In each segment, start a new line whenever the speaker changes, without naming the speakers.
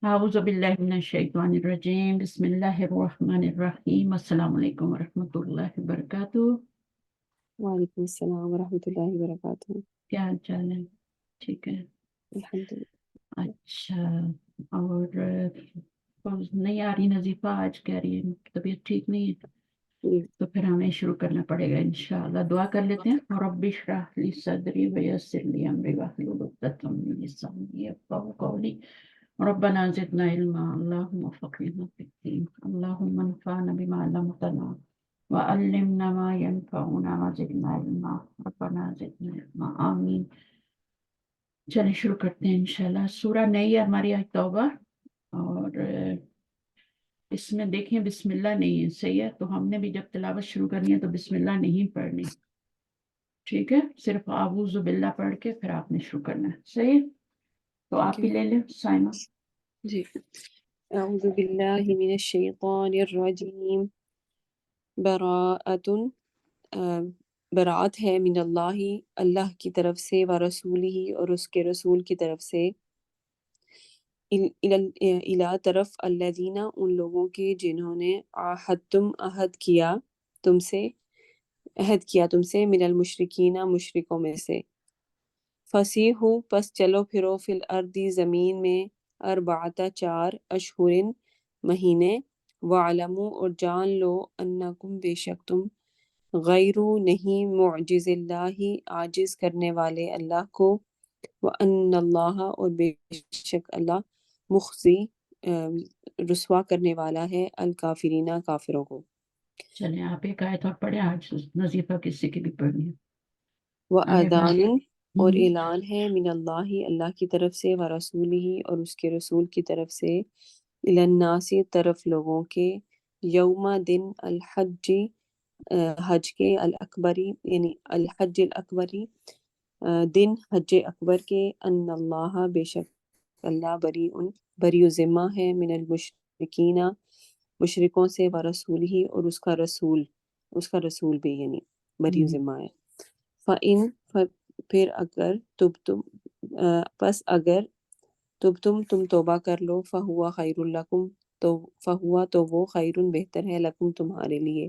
أعوذ بالله من الشيطان الرجيم بسم الله الرحمن الرحيم السلام عليكم ورحمة الله وبركاته.
وعلیکم السلام ورحمۃ اللہ وبرکاتہ۔
کیا حال چال ہے؟ ٹھیک ہے،
الحمد للہ۔
اچھا۔ اور نہیں آ رہی نظیفہ، آج کہہ رہی ہے طبیعت ٹھیک نہیں ہے،
جی
تو پھر ہمیں شروع کرنا پڑے گا انشاءاللہ۔ دعا کر لیتے ہیں۔ رب اشرح لی صدری ویسر لی امری واحلل عقدۃ من لسانی یفقهوا قولی ربنا زدنا علما اللهم فقهنا في الدين اللهم انفعنا بما علمتنا وعلمنا ما ينفعنا وزدنا علما ربنا زدنا علما آمین۔ چلیں شروع کرتے ہیں انشاءاللہ۔ سورہ نئی ہے ہماری آج توبہ، اور اس میں دیکھیں بسم اللہ نہیں ہے، صحیح ہے؟ تو ہم نے بھی جب تلاوت شروع کرنی ہے تو بسم اللہ نہیں پڑھنی، ٹھیک ہے؟ صرف اعوذ باللہ پڑھ کے پھر آپ نے شروع کرنا ہے، صحیح ہے؟ تو آپ بھی لے لیں سائمہ۔
جی، اعوذ باللہ من الشیطان الرجیم۔ براءۃ، برات ہے، من اللہ، اللہ کی طرف سے، و رسولہ، اور اس کے رسول کی طرف سے، الی طرف، الذین، ان لوگوں کے جنہوں نے عاہدتم، عہد کیا تم سے، من المشرکین، مشرکوں میں سے، فسیحوا، پس چلو پھرو، فی الارض، زمین میں، اربعۃ، 4 اشہرن، مہینے، وعلموا، اور جان لو، انکم، بے شک تم، غیر، نہیں، معجز اللہ، عاجز کرنے والے اللہ کو، وان اللہ، اور بے شک اللہ، مخزی، رسوا کرنے والا ہے، الکافرین، کافروں کو۔
چلیں آپ ایک آیت اور پڑھیں، آج نظیفہ کسی کی بھی پڑھنی ہے۔ آگے بڑھ۔
وَأَذَانٌ، اور اعلان ہے، من اللہ، اللہ کی طرف سے، وَرَسُولِهِ، اور اس کے رسول کی طرف سے، إِلَى النَّاسِ، طرف لوگوں کے، یوم، دن، الحج، حج کے، الاکبری، یعنی الحج الاکبری، دن حج اکبر کے، ان اللہ، بے شک اللہ، بری و ذمہ ہے، من المشرکین، مشرکوں سے، ورسولہ، اور اس کا رسول بھی، یعنی بری و ذمہ ہے۔ فَإِن، پھر اگر پس اگر تم توبہ کر لو، فَهُوَ خَيْرٌ لَكُمْ، تو وہ خیرٌ، بہتر ہے، لکم، تمہارے لیے۔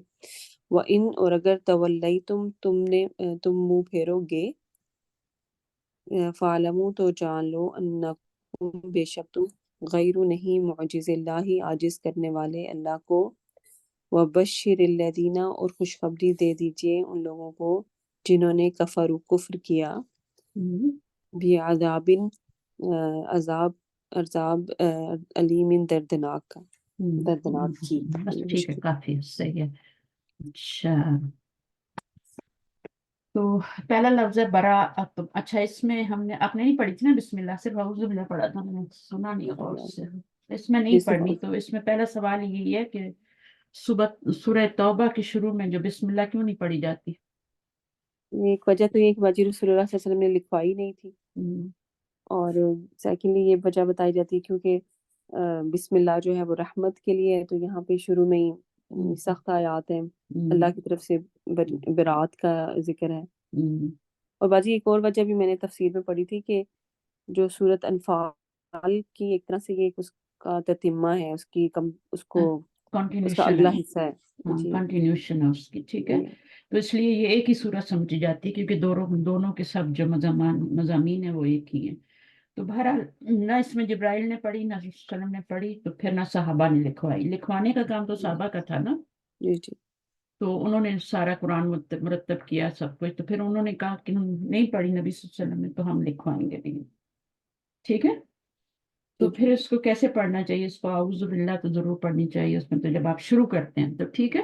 وَإِن، اور اگر تولیتم، تم منہ پھیرو گے، فَاعْلَمُوا، تو جان لو، انکم، بے شک تم، غیر، نہیں، معجز اللہ، عاجز کرنے والے اللہ کو، وَبَشِّرِ الَّذِينَ، اور خوشخبری دے دیجئے ان لوگوں کو جنہوں نے کفر کیا، بعذاب، عذاب علیم، دردناک کی،
بس
یعنی
ٹھیک ہے،
مشکل۔
کافی صحیح ہے۔ اچھا، تو پہلا لفظ ہے براءت۔ اچھا، اس میں آپ نے نہیں پڑھی تھی نا بسم اللہ، صرف اعوذ باللہ پڑھا تھا، میں نے سنا نہیں غور سے۔ اس میں نہیں پڑھنی، تو اس میں پہلا سوال یہی ہے کہ سورہ توبہ کے شروع میں جو بسم اللہ کیوں نہیں پڑھی جاتی؟
ایک وجہ تو یہ کہ باجی رسول اللہ صلی اللہ علیہ وسلم نے لکھوائی نہیں تھی، اور سیکنڈلی یہ وجہ بتائی جاتی ہے کیونکہ بسم اللہ جو ہے وہ رحمت کے لیے ہے، تو یہاں پہ شروع میں ہی سخت آیات ہیں، اللہ کی طرف سے برات کا ذکر ہے۔ اور باجی ایک اور وجہ بھی میں نے تفسیر میں پڑھی تھی کہ جو سورۃ انفال کی ایک طرح سے یہ اس کا تتمہ ہے، اس کا اگلا حصہ ہے، جی
کنٹینیوشن ہے اس کی، ٹھیک ہے۔ تو اس لیے یہ ایک ہی سورت سمجھی جاتی ہے، کیونکہ دونوں کے سب جو مضامین ہیں وہ ایک ہی ہیں۔ تو بہرحال نہ اس میں جبرائیل نے پڑھی، نہ رسول صلی اللہ علیہ وسلم نے پڑھی، تو پھر نہ صحابہ نے لکھوانے کا کام تو صحابہ کا تھا نا،
جی جی،
تو انہوں نے سارا قرآن مرتب کیا سب کچھ، تو پھر انہوں نے کہا کہ ہم نہیں پڑھی نبی صلی اللہ علیہ وسلم نے، تو ہم لکھوائیں گے بھی، ٹھیک ہے۔ تو پھر اس کو کیسے پڑھنا چاہیے؟ اس کو اعوذ باللہ تو ضرور پڑھنی چاہیے اس میں، تو جب آپ شروع کرتے ہیں تو ٹھیک ہے۔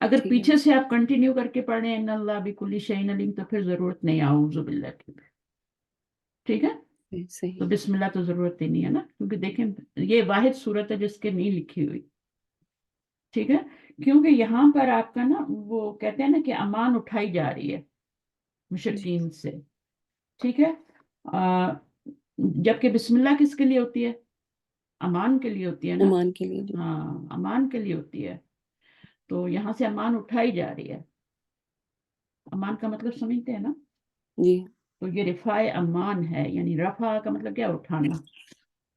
اگر
ٹھیک ہے،
پیچھے سے آپ کنٹینیو کر کے پڑھیں ان اللہ بکل شیء علیم، تو پھر ضرورت نہیں اعوذ باللہ کی، ٹھیک ہے۔ تو
صحیح،
بسم اللہ تو ضرورت ہی نہیں ہے نا، کیونکہ دیکھیں یہ واحد صورت ہے جس کے نہیں لکھی ہوئی، ٹھیک ہے۔ کیونکہ یہاں پر آپ کا نا وہ کہتے ہیں نا کہ امان اٹھائی جا رہی ہے مشرکین سے، ٹھیک ہے۔ جبکہ بسم اللہ کس کے لیے ہوتی ہے؟ امان کے لیے ہوتی ہے نا،
امان کے لیے،
ہاں امان کے لیے ہوتی ہے، تو یہاں سے امان اٹھائی جا رہی ہے۔ امان کا مطلب سمجھتے ہیں نا؟
جی
تو یہ رفع امان ہے، یعنی رفع کا مطلب کیا؟ اٹھانا،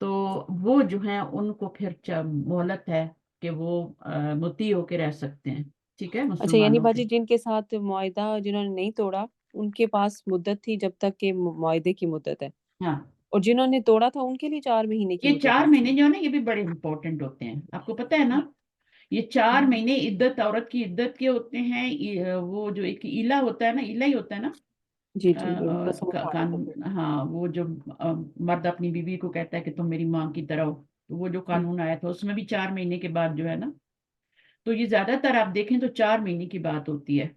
تو وہ جو ہیں ان کو پھر مہلت ہے کہ وہ مطیع ہو کے رہ سکتے ہیں، ٹھیک ہے،
اچھا یعنی
مسلمانوں کے۔
باجی جن کے ساتھ معاہدہ جنہوں نے نہیں توڑا ان کے پاس مدت تھی جب تک کہ معاہدے کی مدت ہے،
ہاں،
اور جنہوں نے توڑا تھا ان کے لیے 4 مہینے کی
یہ
مدت
4 مہینے
ہوتی
جو ہے نا یہ بھی بڑے امپورٹنٹ ہوتے ہیں، آپ کو پتہ ہے نا، یہ 4 مہینے عدت، عورت کی عدت کے ہوتے ہیں، وہ جو ایک ایلا ہوتا ہے نا، ایلا ہی ہوتا ہے نا،
جی جی جو رسم اٹھانے کو
قانون، ہاں، وہ جو مرد اپنی بیوی کو کہتا ہے کہ تم میری ماں کی طرح ہو، تو وہ جو
ہم،
قانون آیا تھا اس میں بھی 4 مہینے کے بعد جو ہے نا، تو یہ زیادہ تر آپ دیکھیں تو 4 مہینے کی بات ہوتی ہے۔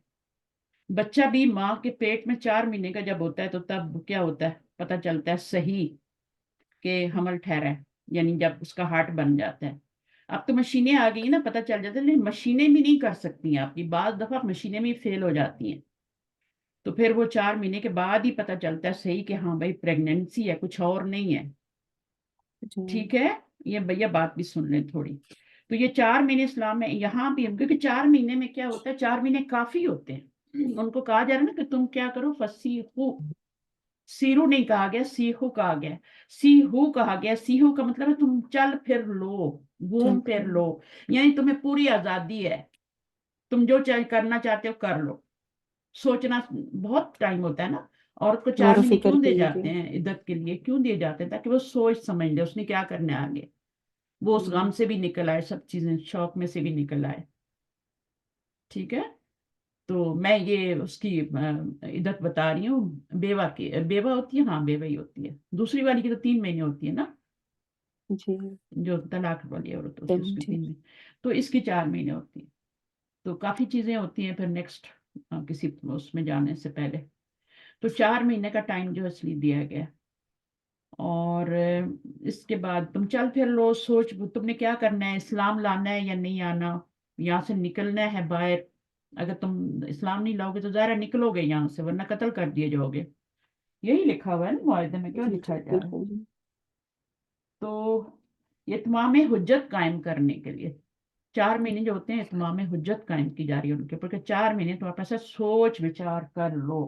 بچہ بھی ماں کے پیٹ میں 4 مہینے کا جب ہوتا ہے تو تب کیا ہوتا ہے، پتہ چلتا ہے صحیح کہ حمل ٹھہرا ہے، یعنی جب اس کا ہارٹ بن جاتا ہے۔ اب تو مشینیں آ گئی نا، پتہ چل جاتا ہے، لیکن مشینیں بھی نہیں کر سکتی ہیں آپ کی، بعض دفعہ مشینیں بھی فیل ہو جاتی ہیں، تو پھر وہ 4 مہینے کے بعد ہی پتہ چلتا ہے صحیح کہ ہاں بھائی پریگننسی ہے، کچھ اور نہیں ہے،
جی
ٹھیک ہے، یہ بھیا بات بھی سن لیں تھوڑی۔ تو یہ 4 مہینے اسلام میں یہاں بھی، کیونکہ 4 مہینے میں کیا ہوتا ہے، 4 مہینے کافی ہوتے ہیں، ان کو کہا جا رہا ہے نا کہ تم کیا کرو، فسیحو، سیرو نہیں کہا گیا، سیہو کہا گیا، سیہو کہا گیا، سیہو کا مطلب ہے تم چل پھر لو، گھوم پھر لو، یعنی تمہیں پوری آزادی ہے، تم جو چاہے کرنا چاہتے ہو کر لو۔ سوچنا بہت ٹائم ہوتا ہے نا، عورت کو چار
غور و
مہینے
فکر
کیوں
کے
دے
لیے جی
جاتے ہیں، عدت کے لیے کیوں دیے جاتے ہیں، تاکہ وہ سوچ سمجھ لے اس نے کیا کرنا ہے آگے، وہ اس غم سے بھی نکل آئے، سب چیزیں شوق میں سے بھی نکل آئے، ٹھیک ہے۔ تو میں یہ اس کی عدت بتا رہی ہوں، بیوہ کی، بیوہ ہوتی ہے، ہاں بیوہ ہی ہوتی ہے، دوسری والی کی تو 3 مہینے ہوتی ہے نا،
جی
جو طلاق والی عورت ہوتی ہے اس کی
جی
3 مہینے، تو اس کی 4 مہینے ہوتی ہے، تو کافی چیزیں ہوتی ہیں پھر نیکسٹ کسی اس میں جانے سے پہلے، تو 4 مہینے کا ٹائم جو اس لیے دیا گیا، اور اس کے بعد تم چل پھر لو، سوچ تم نے کیا کرنا ہے، اسلام لانا ہے یا نہیں آنا، یہاں سے نکلنا ہے باہر، اگر تم اسلام نہیں لاؤ گے تو ظاہر ہے نکلو گے یہاں سے، ورنہ قتل کر دیے جاؤ گے، یہی لکھا ہوا ہے نا معاہدے میں، کیوں
جی جی
لکھا جا رہا ہے؟
بالکل جی
تو اتمام حجت قائم کرنے کے لیے 4 مہینے جو ہوتے ہیں، اتمام حجت قائم کی جا رہی ہے ان کے اوپر، کہ 4 مہینے تم ایسا سوچ وچار کر لو،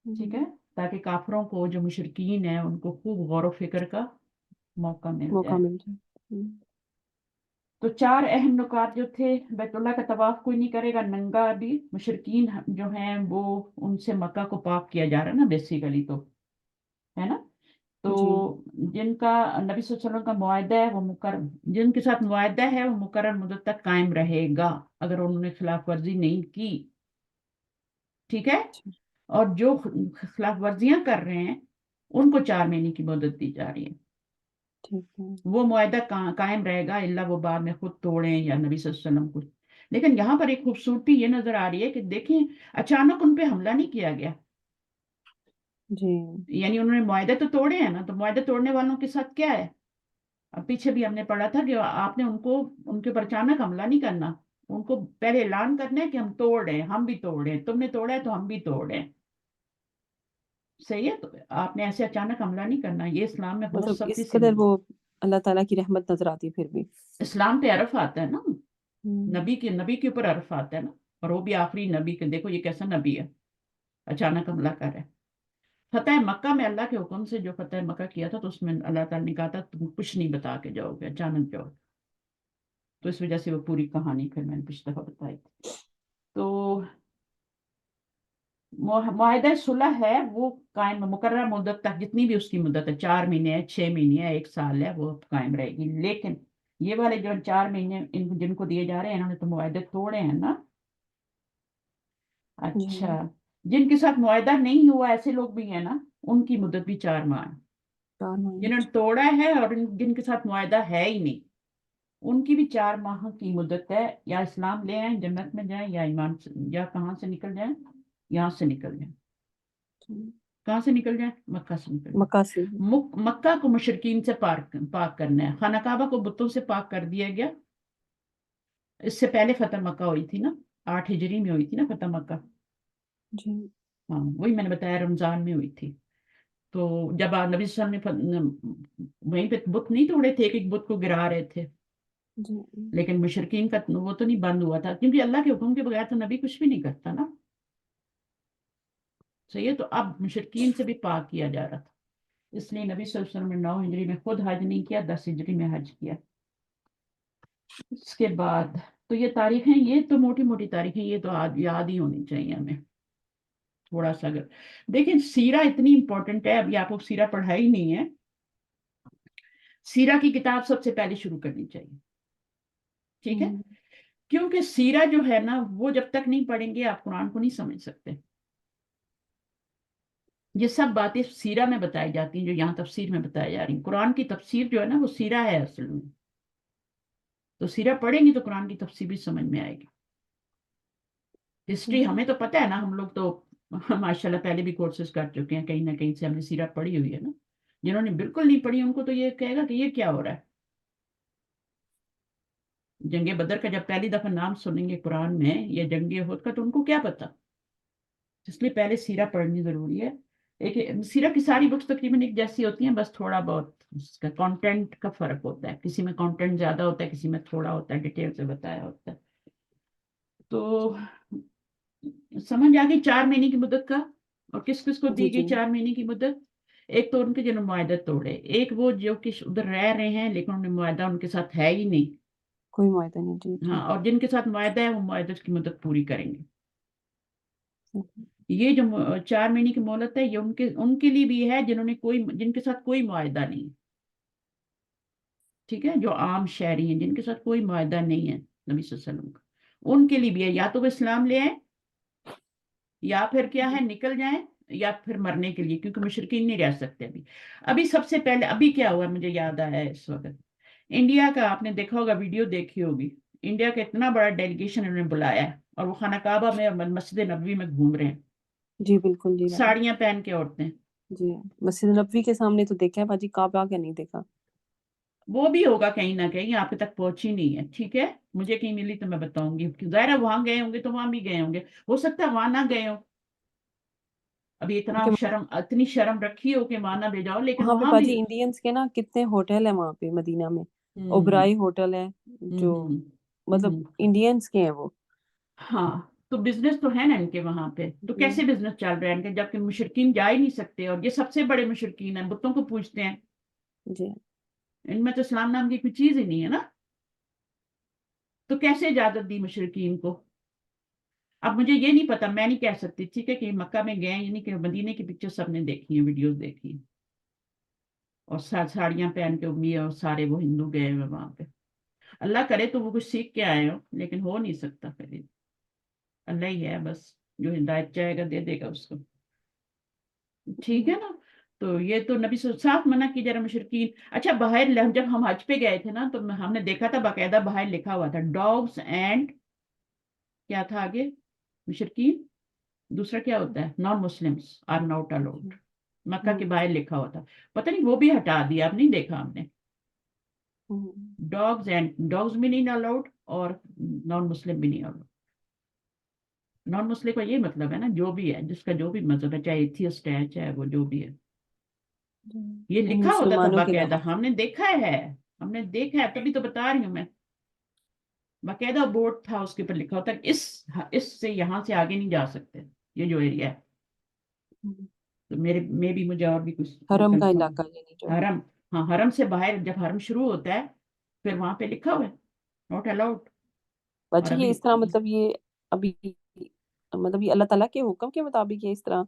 ٹھیک ہے، تاکہ کافروں کو، جو مشرکین ہیں، ان کو خوب غور و فکر کا موقع مل
موقع
جائے۔
مل جائے
تو 4 اہم نکات جو تھے، بیت اللہ کا طواف کوئی نہیں کرے گا ننگا، بھی مشرکین جو ہیں وہ، ان سے مکہ کو پاک کیا جا رہا ہے نا بیسیکلی، تو ہے نا، تو
جی
جن کا نبی صلی اللہ علیہ وسلم کا معاہدہ ہے، وہ جن کے ساتھ معاہدہ ہے وہ مقرر مدت تک قائم رہے گا، اگر انہوں نے خلاف ورزی نہیں کی، ٹھیک ہے،
اچھا
اور جو خلاف ورزیاں کر رہے ہیں ان کو 4 مہینے کی مدت دی جا رہی ہے،
ٹھیک ہے
وہ معاہدہ قائم رہے گا، اللہ وہ بعد میں خود توڑیں یا نبی صلی اللہ علیہ وسلم کو۔ لیکن یہاں پر ایک خوبصورتی یہ نظر آ رہی ہے کہ دیکھیں، اچانک ان پہ حملہ نہیں کیا گیا،
جی
یعنی انہوں نے معاہدے تو توڑے ہیں نا، تو معاہدے توڑنے والوں کے ساتھ کیا ہے، اب پیچھے بھی ہم نے پڑھا تھا کہ آپ نے ان کو، ان کے اوپر اچانک حملہ نہیں کرنا، ان کو پہلے اعلان کرنا ہے کہ ہم توڑ رہے ہیں، ہم بھی توڑ رہے ہیں، تم نے توڑا ہے تو ہم بھی توڑ رہے ہیں، صحیح ہے، تو آپ نے ایسے اچانک حملہ نہیں کرنا، یہ اسلام میں بہت
مطلب
سختی
اس
سے،
قدر وہ اللہ تعالیٰ کی رحمت نظر آتی پھر بھی
اسلام پہ عرف آتا ہے نا،
ہم،
نبی کے اوپر عرف آتا ہے نا، اور وہ بھی آخری نبی کے، دیکھو یہ کیسا نبی ہے، اچانک حملہ کر رہا ہے۔ فتح مکہ میں اللہ کے حکم سے جو فتح مکہ کیا تھا، تو اس میں اللہ تعالیٰ نے کہا تھا تم کچھ نہیں بتا کے جاؤ گے، اچانک جاؤ، تو اس وجہ سے وہ پوری کہانی پھر میں نے پچھلی دفعہ بتائی تھی۔ تو معاہدہ صلح ہے وہ قائم مقررہ مدت تک، جتنی بھی اس کی مدت ہے، 4 مہینے ہے، 6 مہینے ہے، 1 سال ہے، وہ قائم رہے گی، لیکن یہ والے جو 4 مہینے جن کو دیے جا رہے ہیں، انہوں نے تو معاہدے توڑے ہیں نا،
جی
اچھا، جن کے ساتھ معاہدہ نہیں ہوا ایسے لوگ بھی ہیں نا، ان کی مدت بھی 4 ماہ ہے،
4 مہینے
جنہوں نے توڑا ہے اور جن کے ساتھ معاہدہ ہے ہی نہیں، ان کی بھی 4 ماہ کی مدت ہے، یا اسلام لے آئیں جنت میں جائیں، یا ایمان یا کہاں سے نکل جائیں، یہاں سے نکل جائیں، کہاں سے نکل جائیں، مکہ سے نکل جائیں،
مکہ سے
مکہ کو مشرکین سے پاک کرنا ہے، خانہ کعبہ کو بتوں سے پاک کر دیا گیا، اس سے پہلے فتح مکہ ہوئی تھی نا، 8 ہجری میں ہوئی تھی نا فتح مکہ،
جی
ہاں وہی میں نے بتایا رمضان میں ہوئی تھی، تو جب نبی صلی اللہ علیہ وسلم نے وہیں پہ بت نہیں توڑے تھے، ایک ایک بت کو گرا رہے تھے،
جی
لیکن مشرکین کا وہ تو نہیں بند ہوا تھا، کیونکہ اللہ کے حکم کے بغیر تو نبی کچھ بھی نہیں کرتا نا، صحیح ہے، تو اب مشرکین سے بھی پاک کیا جا رہا تھا، اس لیے نبی صلی اللہ علیہ وسلم نے 9 ہجری میں خود حج نہیں کیا، 10 ہجری میں حج کیا. اس کے بعد تو یہ تاریخیں، یہ تو موٹی موٹی تاریخیں، یہ تو یاد ہی ہونی چاہیے ہمیں تھوڑا سا. اگر دیکھیں سیرہ اتنی امپورٹنٹ ہے، ابھی آپ کو سیرہ پڑھائی نہیں ہے، سیرہ کی کتاب سب سے پہلے شروع کرنی چاہیے. ٹھیک ہے، کیونکہ سیرہ جو ہے نا وہ جب تک نہیں پڑھیں گے آپ قرآن کو نہیں سمجھ سکتے. یہ سب باتیں سیرہ میں بتائی جاتی ہیں جو یہاں تفسیر میں بتائی جا رہی ہیں. قرآن کی تفسیر جو ہے نا وہ سیرہ ہے اصل میں. تو سیرہ پڑھیں گی تو قرآن کی تفسیر بھی سمجھ میں آئے گی. ہسٹری ہمیں تو پتہ ہے نا، ہم لوگ تو ماشاءاللہ پہلے بھی کورسز کر چکے ہیں، کہیں نہ کہیں سے ہم نے سیرہ پڑھی ہوئی ہے نا. جنہوں نے بالکل نہیں پڑھی ان کو تو یہ کہے گا کہ یہ کیا ہو رہا ہے. جنگ بدر کا جب پہلی دفعہ نام سنیں گے قرآن میں یا جنگ احد کا تو ان کو کیا پتا. اس لیے پہلے سیرہ پڑھنی ضروری ہے. سیرہ کی ساری بکس تقریباً ایک جیسی ہوتی ہیں، بس تھوڑا بہت اس کا کانٹینٹ کا فرق ہوتا ہے. کسی میں کانٹینٹ زیادہ ہوتا ہے، کسی میں تھوڑا ہوتا ہے، ڈیٹیل سے بتایا ہوتا ہے. تو سمجھ آ گئی 4 مہینے کی مدت کا. اور کس کس کو
جی
دی
جی
گئی 4 مہینے کی مدت؟ ایک تو ان کے جنہوں نے معاہدہ توڑے، ایک وہ جو کہ ادھر رہ رہے ہیں لیکن انہوں نے معاہدہ ان کے ساتھ ہے ہی نہیں.
کوئی معاہدہ نہیں. جی
ہاں، اور جن کے ساتھ معاہدہ ہے وہ معاہدے کی مدت پوری کریں گے.
جی.
یہ جو 4 مہینے کی مہلت ہے یہ ان کے لیے بھی ہے جن کے ساتھ کوئی معاہدہ نہیں. ٹھیک ہے، جو عام شہری ہیں جن کے ساتھ کوئی معاہدہ نہیں ہے نبی صلی اللہ علیہ وسلم کا، ان کے لیے بھی ہے. یا تو وہ اسلام لے آئیں یا پھر کیا ہے نکل جائیں، یا پھر مرنے کے لیے، کیونکہ مشرکین نہیں رہ سکتے. ابھی سب سے پہلے ابھی کیا ہوا مجھے یاد آیا ہے اس وقت. انڈیا کا آپ نے دیکھا ہوگا، ویڈیو دیکھی ہوگی، انڈیا کا اتنا بڑا ڈیلیگیشن انہوں نے بلایا ہے اور وہ خانہ کعبہ میں اور مسجد نبوی میں گھوم رہے ہیں،
جی بالکل. جی
ساڑیاں پہن کے عورتیں.
جی مسجد نبوی کے سامنے تو دیکھا ہے باجی، کعبہ کیا نہیں دیکھا.
وہ بھی ہوگا کہیں نہ کہیں، آپ تک پہنچی نہیں ہے. ٹھیک ہے، مجھے کہیں ملی تو میں بتاؤں گی. ظاہر ہے وہاں گئے ہوں گے تو وہاں بھی گئے ہوں گے، ہو سکتا ہے وہاں نہ گئے ہوں. ابھی اتنی شرم رکھی ہو کہ وہاں نہ لے جاؤ، لیکن
وہاں پہ
وہاں بھی.
باجی انڈینس کے نا کتنے ہوٹل ہیں وہاں پہ مدینہ میں. اوبرائی ہوٹل ہے جو مطلب انڈینس کے ہیں وہ.
ہاں، تو بزنس تو ہے نا ان کے وہاں پہ. تو
جی
کیسے بزنس چل رہے ہیں ان کے جبکہ مشرکین جا ہی نہیں سکتے، اور یہ سب سے بڑے مشرکین ہیں، بتوں کو پوجتے ہیں.
جی.
ان میں تو اسلام نام کی کوئی چیز ہی نہیں ہے نا. تو کیسے اجازت دی مشرکین کو؟ اب مجھے یہ نہیں پتا، میں نہیں کہہ سکتی ٹھیک ہے کہ مکہ میں گئے یعنی کہ مدینے کی پکچر سب نے دیکھی ہیں، ویڈیوز دیکھی ہیں، اور ساڑیاں پہن کے امی اور سارے وہ ہندو گئے ہوئے وہاں پہ. اللہ کرے تو وہ کچھ سیکھ کے آئے ہو، لیکن ہو نہیں سکتا. پھر اللہ ہی ہے بس، جو ہدایت چاہے گا دے دے گا اس کو. ٹھیک ہے نا. تو یہ تو نبی صلی اللہ علیہ وسلم صاف منع کی جا رہا مشرکین. اچھا باہر جب ہم حج پہ گئے تھے نا تو ہم نے دیکھا تھا باقاعدہ باہر لکھا ہوا تھا ڈاگس اینڈ کیا تھا آگے، مشرکین. دوسرا کیا ہوتا ہے، non Muslims are not allowed. Mecca کے باہر لکھا ہوا تھا، پتہ نہیں وہ بھی ہٹا دیا، اب نہیں دیکھا ہم نے. ڈاگز بھی نہیں الاؤڈ اور نان مسلم بھی نہیں الاؤڈ. نان مسلم کا یہ مطلب ہے نا جو بھی ہے، جس کا جو بھی مذہب ہے، چاہے ایتھیسٹ ہے چاہے وہ جو بھی ہے. یہ
یعنی
لکھا ہوتا تھا
مسلمانوں کے
باقاعدہ،
علاوہ.
ہم نے دیکھا ہے، ہم نے دیکھا ہے، تبھی تو بتا رہی ہوں میں. باقاعدہ بورڈ تھا اس کے اوپر لکھا ہوتا ہے اس سے یہاں سے آگے نہیں جا سکتے، یہ جو ایریا ہے. تو میں بھی مجھے اور بھی کچھ
حرم کا
کنفرم.
علاقہ یعنی جو.
حرم، ہاں حرم سے باہر جب حرم شروع ہوتا ہے پھر وہاں پہ لکھا ہوا ہے ناٹ الاؤڈ. اور
باجی یہ
ابھی
اس طرح مطلب یہ ابھی مطلب یہ اللہ تعالیٰ کے حکم کے مطابق یہ اس طرح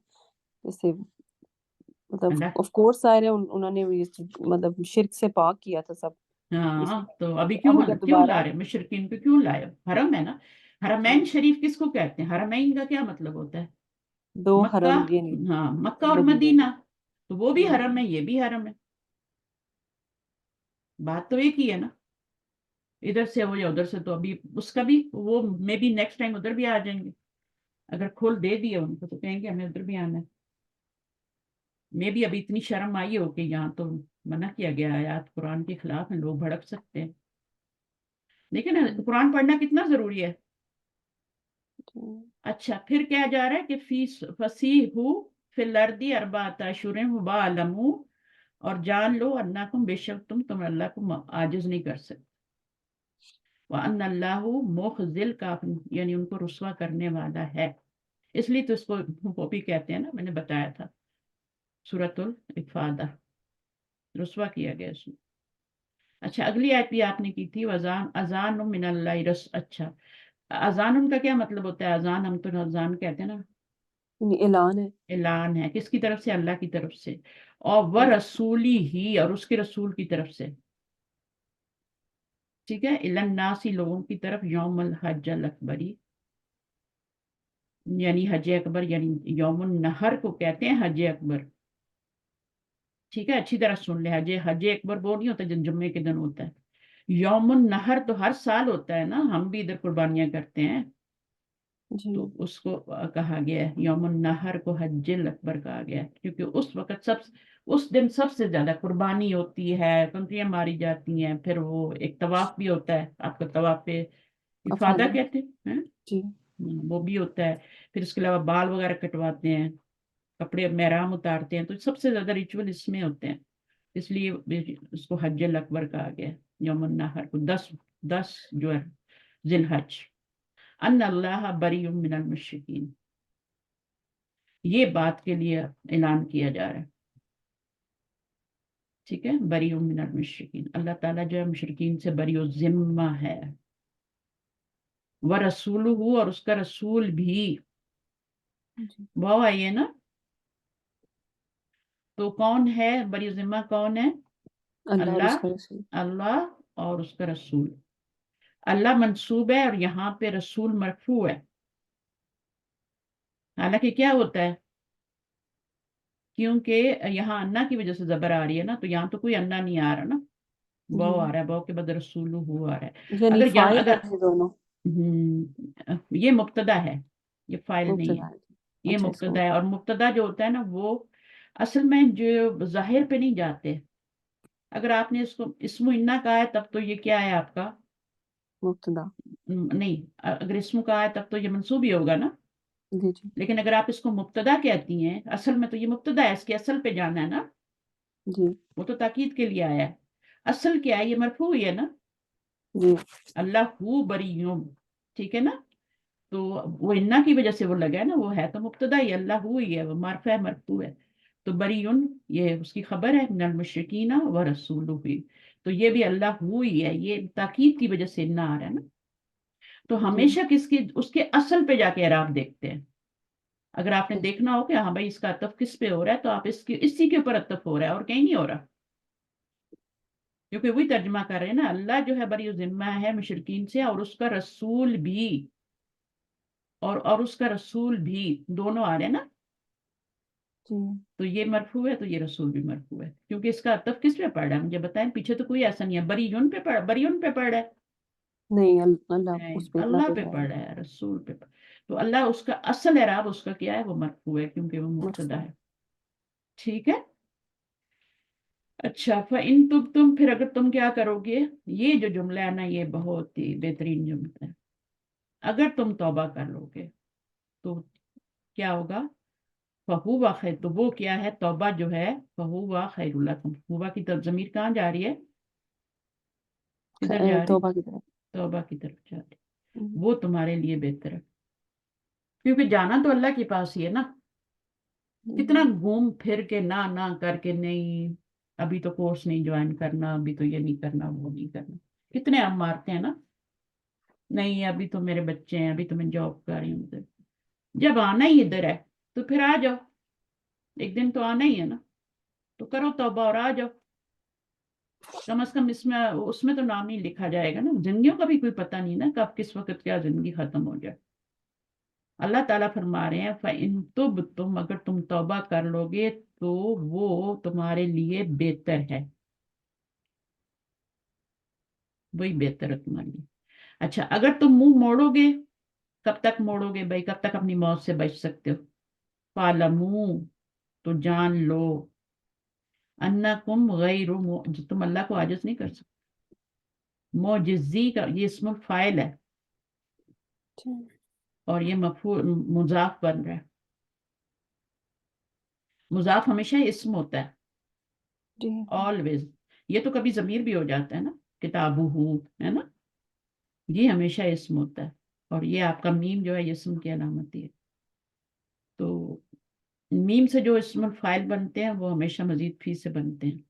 جیسے مطلب
اللہ،
آف کورس ظاہر ہے انہوں نے مطلب شرک سے پاک کیا تھا سب.
ہاں تو ابھی
اب اگر
کیوں
دوبارہ
لا رہے مشرکین کو، کیوں لائے؟ حرم ہے نا. حرمین شریف کس کو کہتے ہیں؟ حرمین کا کیا مطلب ہوتا ہے؟
دو
مکہ.
حرم یہ نہیں
ہاں مکہ اور
مدینے
مدینہ.
کے.
تو وہ بھی حرم ہے، یہ بھی حرم ہے. بات تو ایک ہی ہے نا. ادھر سے ہو یا ادھر سے، تو ابھی اس کا بھی وہ میں بھی نیکسٹ ٹائم ادھر بھی آ جائیں گے. اگر کھول دے دیا ان کو تو کہیں گے ہمیں ادھر بھی آنا ہے. میں بھی ابھی اتنی شرم آئی ہو کہ یہاں تو منع کیا گیا، آیات قرآن کے خلاف ہیں، لوگ بھڑک سکتے ہیں. لیکن قرآن پڑھنا کتنا ضروری ہے. اچھا پھر کیا جا رہا ہے کہ فسیحو فی الارض اربعۃ اشہر وَاعْلَمُوا، اور جان لو انکم بے شک تم اللہ کو عاجز نہیں کر سکتے. وَأَنَّ اللَّهُ مُخْزِي الْكَافِرِينَ، یعنی ان کو رسوا کرنے والا ہے. اس لیے تو اس کو وہ بھی کہتے ہیں نا، میں نے بتایا تھا سورۃ الافادہ. رسوا کیا گیا اس میں. اچھا اگلی آیت بھی آپ نے کی تھی اذان من اللہ اچھا اذان کا کیا مطلب ہوتا ہے؟ اذان ہم تو اذان کہتے ہیں نا،
یعنی اعلان ہے.
اعلان ہے. کس کی طرف سے؟ اللہ کی طرف سے. اور وہ رسولی ہی، اور اس کے رسول کی طرف سے. ٹھیک ہے. الناسی لوگوں کی طرف یوم الحج الاکبری، یعنی حج اکبر، یعنی یوم النحر کو کہتے ہیں حج اکبر. ٹھیک ہے، اچھی طرح سن لے. حج اکبر وہ نہیں ہوتا جو جمعے کے دن ہوتا ہے. یوم النحر تو ہر سال ہوتا ہے نا، ہم بھی ادھر قربانیاں کرتے ہیں،
جی
تو اس کو کہا گیا ہے یوم النحر کو حج الاکبر کہا گیا ہے، کیونکہ اس وقت اس دن سب سے زیادہ قربانی ہوتی ہے، کنکریاں ماری جاتی ہیں، پھر وہ ایک طواف بھی ہوتا ہے. آپ کو طواف پہ افادہ
افادہ.
کہتے ہیں،
جی
وہ بھی ہوتا ہے. پھر اس کے علاوہ بال وغیرہ کٹواتے ہیں، کپڑے محرام اتارتے ہیں، تو سب سے زیادہ ریچول اس میں ہوتے ہیں. اس لیے اس کو حج الاکبر کہا گیا ہے. یوم النحر کو 10 جو ہے ذی الحج. ان اللہ بری من المشرکین، یہ بات کے لیے اعلان کیا جا رہا ہے. ٹھیک ہے، بری من المشرکین، اللہ تعالیٰ جو ہے مشرکین سے بری ذمہ ہے. ورسولہ، اور اس کا رسول بھی.
جی.
وہ آئیے نا، تو کون ہے بری ذمہ؟ کون ہے؟
اللہ اور اس
اللہ.
کا رسول.
اللہ اور اس کا رسول. اللہ منصوب ہے اور یہاں پہ رسول مرفوع ہے. حالانکہ کیا ہوتا ہے، کیونکہ یہاں انا کی وجہ سے زبر آ رہی ہے نا، تو یہاں تو کوئی انا نہیں آ رہا نا،
جی
وہ آ رہا ہے، وہ کے بعد رسول ہو آ رہا ہے.
یعنی
اگر یہاں
فاعل ہے دونوں.
یہ مبتدا ہے، یہ فاعل نہیں ہے.
مبتدا ہے.
یہ
اچھا اس کو
مبتدا ہے، اور مبتدا جو ہوتا ہے نا وہ اصل میں جو ظاہر پہ نہیں جاتے. اگر آپ نے اس کو اسم انا کہا ہے تب تو یہ کیا ہے آپ کا؟
مبتدا.
نہیں، اگر اسم کہا ہے تب تو یہ منصوب ہی ہوگا نا.
جی جی
لیکن اگر آپ اس کو مبتدا کہتی ہیں، اصل میں تو یہ مبتدا ہے، اس کے اصل پہ جانا ہے نا.
جی
وہ تو تاکید کے لیے آیا ہے. اصل کیا ہے؟ یہ مرفوع ہی ہے نا.
جی.
اللہ ہو بریوم، ٹھیک ہے نا. تو وہ انا کی وجہ سے وہ لگا ہے نا، وہ ہے تو مبتدا ہی، اللہ ہو ہی ہے، وہ معرفہ ہے، مرفوع ہے. تو بریون یہ اس کی خبر ہے، من المشرکین و رسولہ، تو یہ بھی اللہ ہو ہی ہے، یہ تاکید کی وجہ سے انا آ رہا ہے نا. تو
جی
ہمیشہ اس کے اصل پہ جا کے اعراب دیکھتے ہیں. اگر آپ نے
اچھا.
دیکھنا ہو کہ ہاں بھائی اس کا عطف کس پہ ہو رہا ہے، تو آپ اسی کے اوپر عطف ہو رہا ہے اور کہیں نہیں ہو رہا. کیونکہ وہی ترجمہ کر رہے ہیں نا، اللہ جو ہے بری ذمہ ہے مشرکین سے، اور اس کا رسول بھی، اور اس کا رسول بھی، دونوں آ رہے ہیں نا.
جی
تو یہ مرفوع ہے تو یہ رسول بھی مرفوع ہے، کیونکہ اس کا عطف کس پہ پڑ رہا ہے مجھے بتائیں. پیچھے تو کوئی ایسا نہیں ہے بریون پہ بریون پہ پڑ رہا ہے.
نہیں اللہ
نہیں،
اس پہ اللہ
اللہ
پہ
پہ
پڑھ
پڑ رہا ہے، رسول پہ تو اللہ اس کا اصل اعراب اس کا کیا ہے؟ وہ مرفوع ہے، کیونکہ وہ مبتدا
مرفوع.
ہے. ٹھیک ہے. اچھا فَإِن تُبْتُمْ، پھر اگر تم کیا کرو گے. یہ جو جملہ ہے نا یہ بہت ہی بہترین جملہ ہے. اگر تم توبہ کر لو گے تو کیا ہوگا؟ فَهُوَ خَيْرٌ، تو وہ کیا ہے؟ توبہ جو ہے فَهُوَ خَيْرٌ لَكُمْ. ہوا کی طرف ضمیر کہاں جا رہی ہے؟ کدھر جا رہی؟
توبہ کی طرف.
توبہ کی طرف جا رہی.
ہم.
وہ تمہارے لیے بہتر ہے، کیونکہ جانا تو اللہ کے پاس ہی ہے نا. کتنا گھوم پھر کے نہ کر کے، نہیں ابھی تو کورس نہیں جوائن کرنا، ابھی تو یہ نہیں کرنا، وہ نہیں کرنا. کتنے ہم مارتے ہیں نا، نہیں ابھی تو میرے بچے ہیں، ابھی تو میں جاب کر رہی ہوں ادھر. جب آنا ہی ادھر ہے تو پھر آ جاؤ، ایک دن تو آنا ہی ہے نا، تو کرو توبہ اور آ جاؤ. کم از کم اس میں تو نام ہی لکھا جائے گا نا. زندگیوں کا بھی کوئی پتہ نہیں نا کب کس وقت کیا زندگی ختم ہو جائے. اللہ تعالیٰ فرما رہے ہیں فَإِن تُبْتُمْ، اگر تم توبہ کر لو گے تو وہ تمہارے لیے بہتر ہے، وہی بہتر ہے تمہارے لیے. اچھا اگر تم منہ موڑو گے، کب تک موڑو گے بھائی؟ کب تک اپنی موت سے بچ سکتے ہو؟ فَاعْلَمُوا، تو جان لو، أَنَّكُمْ غَيْرُ، تم اللہ کو عاجز نہیں کر سکتے. معجزی کا یہ اسم الفاعل ہے، اور یہ مفعول مضاف بن رہا ہے. مضاف ہمیشہ اسم ہوتا ہے
جی
always. یہ تو کبھی ضمیر بھی ہو جاتا ہے نا، کتابہ ہے نا، یہ ہمیشہ اسم ہوتا ہے. اور یہ آپ کا میم جو ہے یہ اسم کی علامت ہے. تو میم سے جو اسم الفاعل بنتے ہیں وہ ہمیشہ مزید فی سے بنتے ہیں.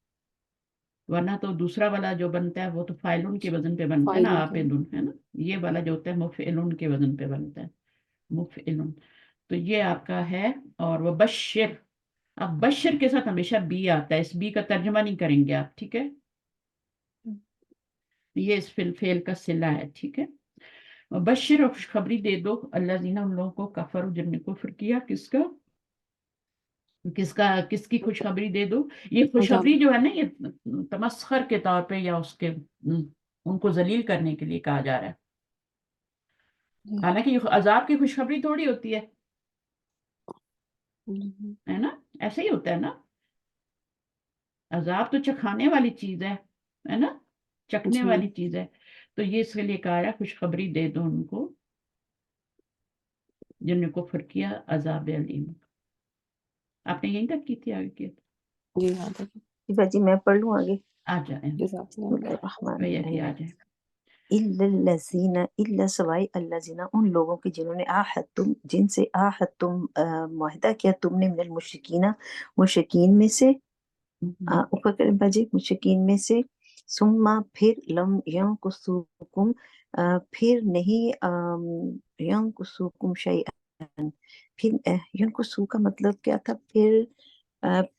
ورنہ تو دوسرا والا جو بنتا ہے وہ تو فائلن کے وزن پہ بنتا ہے نا،
فائلن کا
آپدن ہے نا، یہ والا جو ہوتا ہے مفعلن کے وزن پہ بنتا ہے، مفعلن. تو یہ آپ کا ہے. اور وہ بشر، اب بشر کے ساتھ ہمیشہ بی آتا ہے، اس بی کا ترجمہ نہیں کریں گے آپ، ٹھیک ہے، یہ اس فعل کا صلہ ہے، ٹھیک ہے. بشر اور خوشخبری دے دو اللہ زینہ ان لوگوں کو کفر جن نے کفر کیا، کس کی خوشخبری دے دو. یہ
عذاب.
خوشخبری جو ہے نا یہ تمسخر کے طور پہ یا اس کے ان کو ذلیل کرنے کے لیے کہا جا رہا ہے.
جی.
حالانکہ یہ عذاب کی خوشخبری تھوڑی ہوتی ہے نا، ایسے ہی ہوتا ہے نا، عذاب تو چکھانے والی چیز ہے نا، چکھنے
جی
والی چیز ہے. تو یہ اس کے لیے کہا ہے خوشخبری دے دو ان کو جن نے کفر کیا عذاب علیم. آپ نے یہیں تک کی تھی، آگے کی
جی ہاں
جی میں پڑھ لوں آگے.
آ جائیں،
جزاک
بسم
اللہ.
اللہ الرحمن
بھیا کی
الرحیم.
آ جائیں.
الا الذین، الا سوائے الذین ان لوگوں کے جنہوں نے عاہدتم، جن سے عاہدتم معاہدہ کیا تم نے، من المشرکین، مشرکین میں سے، اوپر کریں باجی، مشرکین میں سے، ثم پھر لم ینقصوکم، پھر نہیں ینقصوکم شیئا، پھر ینقصو کا مطلب کیا تھا،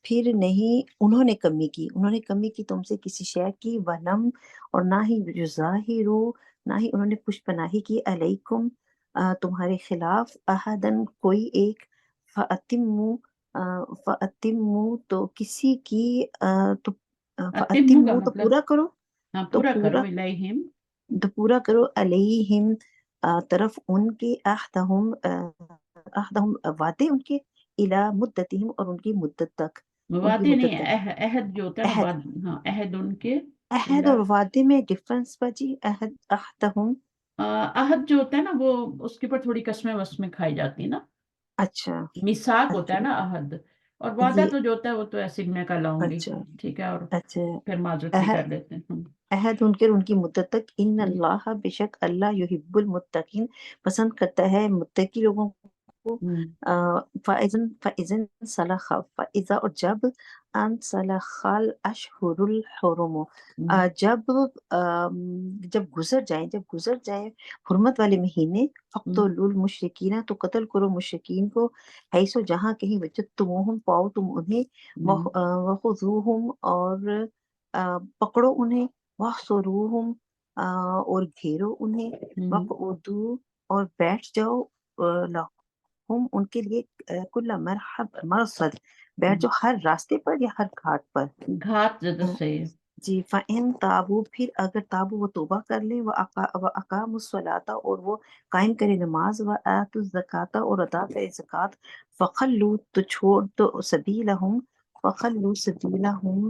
پھر نہیں انہوں نے کمی کی، انہوں نے کمی کی تم سے کسی شے کی، ولم اور نہ ہی یظاہرو، نہ ہی انہوں نے پشت پناہی کی، علیکم تمہارے خلاف، احدن کوئی ایک، فاتمو فاتمو تو کسی کی تو
اتمو کا
فاتمو تو
مطلب
پورا کرو،
ہاں
تو
پورا کرو،
پورا
الیہم
تو پورا کرو، علیہم طرف ان کے، عہدہم وعدے ان کے، الی مدتہم اور ان کی مدت تک، ان کی
وعدے
مدت
نہیں
تک.
ہے، عہد جو ہوتا ہے نا
عہد،
بعد، ہاں عہد ان کے
عہد
الا
اور وعدے میں ڈفرنس باجی، عہد عہدہم.
عہد جو ہوتا ہے نا وہ اس کے اوپر تھوڑی قسمیں وسمیں کھائی جاتی ہیں نا،
اچھا
میثاق ہوتا ہے
اچھا
نا عہد، اور وعدہ
جی
تو جو ہوتا ہے وہ تو ایسے ہی میں کا لاؤں گی،
اچھا
ٹھیک ہے، اور
اچھا.
پھر معذرت بھی
عہد،
کر لیتے ہیں.
عہد ان کے ان کی مدت تک. ان اللہ بے شک اللہ یحب المتقین پسند کرتا ہے متقی لوگوں کو. فَإِذَا انسلخ، فَإِذَا اور جب، انسلخ الاشہر الحرم، جب گزر جائے حرمت والے مہینے، فَاقْتُلُوا الْمُشْرِكِينَ تو قتل کرو مشرکین کو، حیث جہاں کہیں وجدتموہم پاؤ تم انہیں، وَخُذُوهُمْ اور پکڑو انہیں، وَاحْصُرُوهُمْ اور گھیرو انہیں، وَاقْعُدُوا اور بیٹھ جاؤ لَهُمْ ان کے لیے، کل مرصد بیٹھ جاؤ ہر راستے پر یا ہر گھاٹ پر.
گھات زیادہ صحیح ہے.
جی. فَإِن تابوا پھر اگر تابوا وہ توبہ کر لیں، وَأَقاموا الصَّلَاةَ اور وہ قائم کرے نماز، وَآتوا الزَّکَاةَ اور ادا کرے زکوٰۃ، فَخَلُّوا تو چھوڑ دو سبیلہم، فَخَلُّوا سبیلہم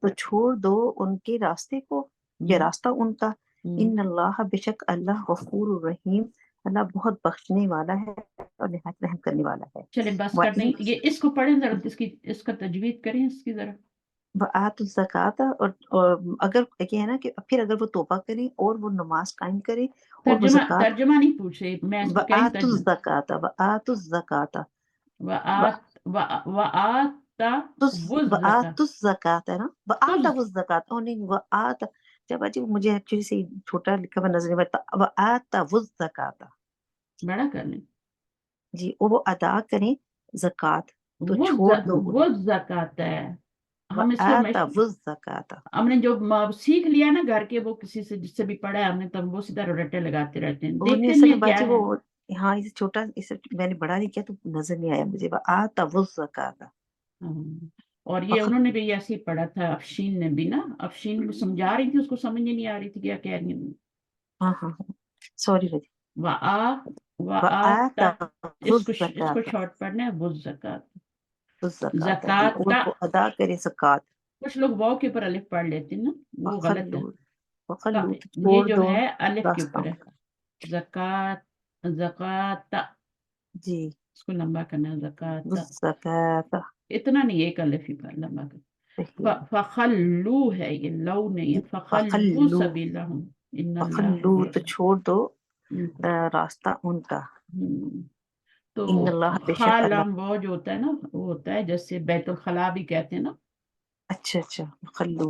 تو چھوڑ دو ان کے راستے کو یا راستہ ان کا. ان اللہ بے شک اللہ غفور الرحیم، اللہ بہت بخشنے والا ہے اور نہایت رحم کرنے والا ہے.
چلیں بس کر دیں،
وَإِن
یہ اس کو پڑھیں ذرا، اس کا تجوید کریں اس کی ذرا.
وآتوا الزکاۃ اور اگر یہ ہے نا کہ پھر اگر وہ توبہ کریں اور وہ نماز قائم کریں اور وہ زکوٰۃ.
ترجمہ نہیں پوچھ رہی میں، اس کو کیا ہی
وآتوا
ترجمہ.
الزکاۃ، وآتوا الزکاۃ،
وآتا والزکاة،
وآتوا الزکاۃ ہے نا،
تز
وآتوا الزکاۃ اور نہیں وآت. جب جی مجھے ایکچولی سے چھوٹا لکھا ہوا نظر نہیں آتا. وآتوا الزکاۃ
بڑا کر لیں،
جی، اور وہ ادا کریں زکوٰۃ تو چھوڑ دو
وہ
انہیں.
زکات ہے. ہم اس کو
وآتوا الزکاۃ.
ہم نے جو سیکھ لیا نا گھر کے، وہ کسی سے جس سے بھی پڑھا ہے ہم نے، تب وہ سیدھا رٹے لگاتے رہتے ہیں،
وہ نہیں
دیکھتے
اصل
نہیں
میں
ہے کیا
باجی وہ،
ہے.
ہاں اسے چھوٹا، اسے میں نے بڑا نہیں کیا تو نظر نہیں آیا مجھے. وآتوا الزکاۃ.
اور یہ انہوں نے بھی ایسے ہی پڑھا تھا، افشین نے بھی نا، افشین بھی سمجھا رہی تھی اس کو، سمجھ نہیں آ رہی تھی کیا کہہ رہی ہوں.
ہاں ہاں سوری باجی.
وآتا،
وآتوا
اس کو
الزکاۃ،
شارٹ پڑھنا ہے، وہ زکات.
الزکاۃ جی،
زکات،
اور وہ ادا کرے زکوٰۃ.
کچھ لوگ واو کے اوپر الف پڑھ لیتے ہیں نا، وہ غلط ہے.
وخلو، وخلو تو چھوڑ
یہ جو
دو
ہے الف کے
راستہ
اوپر ہے،
ان کا.
زکات، زکات،
جی.
اس کو لمبا کرنا ہے، زکات.
الزکاۃ
اتنا نہیں، ایک الف ہی پر لمبا کرنا.
صحیح.
فخلو ہے، یہ لو نہیں ہے، فخلو
وخلو،
سبیلہم ان اللہ
وخلو تو چھوڑ دو
ان
راستہ ان کا.
تو
ان اللہ بے شک اللہ.
خالم وہ جو ہوتا ہے نا، وہ ہوتا ہے جیسے بیت الخلا بھی کہتے ہیں نا،
اچھا اچھا خلو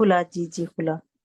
خلا جی جی خلا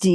جی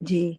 جی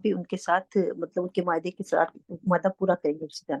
بھی ان کے ساتھ مطلب ان کے معاہدے کے ساتھ وعدہ پورا کریں گے اسی طرح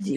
جی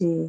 جی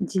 جی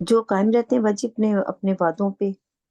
جو قائم رہتے ہیں واجب اپنے اپنے وعدوں پہ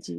جی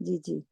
جی جی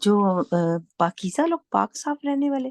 جو پاکیزہ لوگ پاک صاف رہنے والے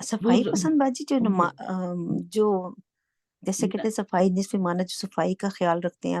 صفائی پسند باجی جو جو جیسے کہتے ہیں صفائی نصف مانا جو صفائی کا خیال رکھتے ہیں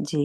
جی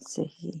صحیح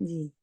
جی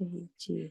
صحیح جی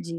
جی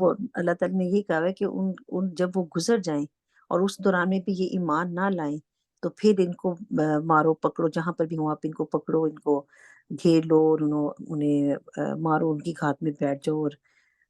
وہ اللہ تعالیٰ نے یہ کہا ہے کہ ان جب وہ گزر جائیں اور اس دوران میں بھی یہ ایمان نہ لائیں تو پھر ان کو مارو پکڑو، جہاں پر بھی ہوں آپ ان کو پکڑو، ان کو گھیر لو اور انہیں مارو، ان کی گھات میں بیٹھ جاؤ، اور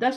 10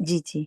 جی جی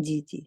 جی جی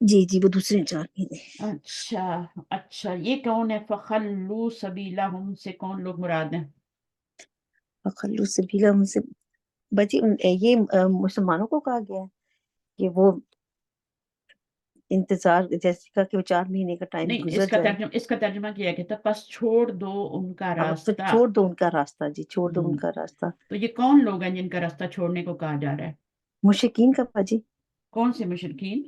جی جی وہ دوسرے 4 مہینے۔
اچھا یہ کون ہے فخلو سبیلہم سے کون لوگ مراد ہیں؟
فخلو سبیلہم سے بچی یہ مسلمانوں کو کہا گیا ہے کہ وہ انتظار جیسے کہا کہ وہ 4 مہینے کا ٹائم
نہیں،
گزر جائے،
اس کا ترجمہ کیا گیا تھا پس چھوڑ دو ان کا
اب تو
راستہ۔
چھوڑ دو ان کا راستہ، جی چھوڑ دو ان
ہم،
کا راستہ۔
تو یہ کون لوگ ہیں جن کا راستہ چھوڑنے کو کہا جا رہا ہے؟
مشرکین کا باجی،
کون سے مشرکین؟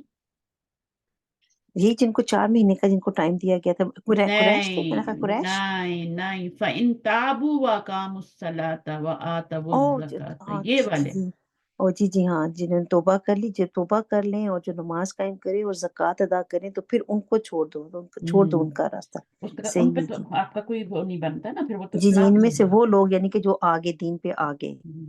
یہ جن کو 4 مہینے کا جن کو ٹائم دیا گیا تھا، قریش تھے، میں نے کہا
نہیں
قریش۔
نہیں فَإِن تَابُوا وَأَقَامُوا الصَّلَاةَ وَآتَوُا
او
الزَّكَاةَ
ہاں
یہ والے۔
او جی جی ہاں، جنہوں نے توبہ کر لی، جو توبہ کر لیں اور جو نماز قائم کرے اور زکوٰۃ ادا کریں تو پھر ان کو چھوڑ دو، چھوڑ دو ان کا راستہ۔
ان پہ
صحیح
تو
جی
آپ کا کوئی وہ نہیں بنتا نا، پھر وہ تو
جی جی، ان
اسلام
میں
ہو
سے
گیا۔
وہ لوگ یعنی کہ جو آگے دین پہ آگے،
ہم،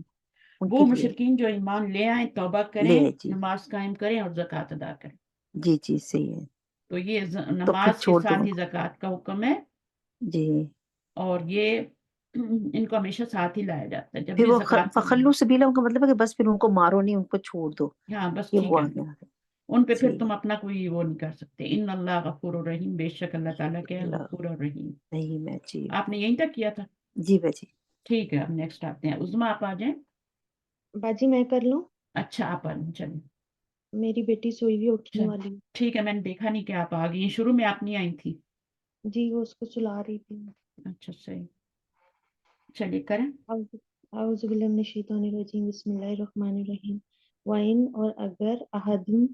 ان
وہ
کے لیے
مشرکین جو ایمان لے آئیں، توبہ کریں،
لے جی
نماز قائم کریں اور زکوٰۃ ادا کریں۔
جی جی صحیح ہے،
تو یہ
تو پھر
نماز کے
چھوڑ دو
ساتھ
ان
ہی
کو
زکوٰۃ کا حکم ہے،
جی۔
اور یہ ان کو ہمیشہ ساتھ ہی لایا جاتا ہے جب
پھر
بھی
وہ
زکوٰۃ کا۔
فخلو سبیلہم کا مطلب ہے کہ بس پھر ان کو مارو نہیں، ان کو چھوڑ دو
ہاں بس
کہ
ٹھیک
وہ
ہے،
آگے آگے۔
ان پہ پھر
صحیح
تم اپنا کوئی وہ نہیں کر سکتے۔ ان اللہ غفور الرحیم، بے شک اللہ تعالیٰ کیا ہے،
اللہ
غفور الرحیم۔
نہیں میں جی
آپ نے یہیں تک کیا تھا؟
جی باجی۔
ٹھیک ہے، اب نیکسٹ آتے ہیں، عظمیٰ آپ آ جائیں۔
باجی میں کر لوں؟
اچھا آپ آ جائیں، چلیے
میری بیٹی سوئی ہوئی اٹھنے
چلیے
والی
ٹھیک ہے، میں نے دیکھا نہیں کہ آپ آ گئی ہیں، شروع میں آپ نہیں آئی تھی۔
ہے۔ جی وہ اس کو سلا رہی تھی۔
اچھا صحیح، چلیے کریں۔
اعوذ باللہ من الشیطان الرجیم، بسم اللہ الرحمن الرحیم۔ وَإِنْ اور اگر احدن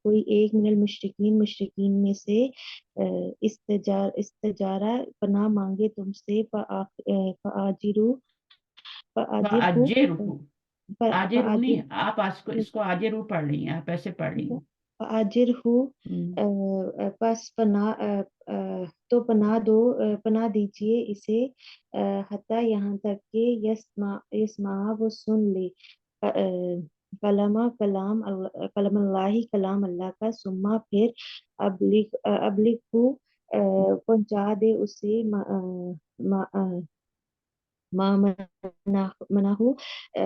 کوئی ایک من المشرکین مشرکین میں سے استجارہ پناہ مانگے تم سے، فآجرو
آجے آجے رو
فآجر
نہیں، آپ اس کو آجے رو پڑھ رہی ہیں، آپ ایسے پڑھ رہی ہیں۔
فآجر ہو پس تو پناہ دیجئے اسے حتیٰ یہاں تک کہ یسمع وہ سن لے کلام اللہ کلام اللہ کا، ثم پھر ابلغ پہنچا دے اسے ما منہ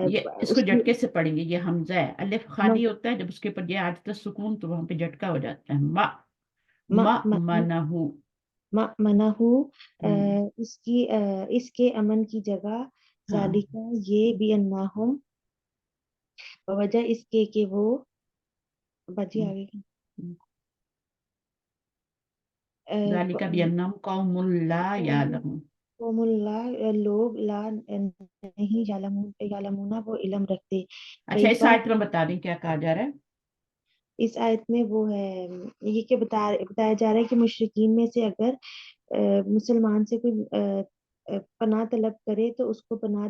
یہ اس کو
اس کی
جھٹکے سے پڑھیں گے، یہ حمزہ ہے، الف خالی ہوتا ہے، جب اس کے اوپر یہ آتا سکون تو وہاں پہ جھٹکا ہو جاتا ہے، منہ۔
منہ اس کے امن کی جگہ،
ہاں
ذالکہ یہ بھی انہم وجہ اس کے کہ وہ باجی آگے
ذالک بأنہم قوم لا یعلمون۔
قوم اللہ لوگ لا نہیں یعلمون وہ علم رکھتے۔
اچھا اس
کیفا
آیت میں بتا دیں کیا کہا جا رہا ہے۔
اس آیت میں وہ ہے یہ کہ بتایا جا رہا ہے کہ مشرکین میں سے اگر مسلمان سے کوئی پناہ طلب کرے تو اس کو پناہ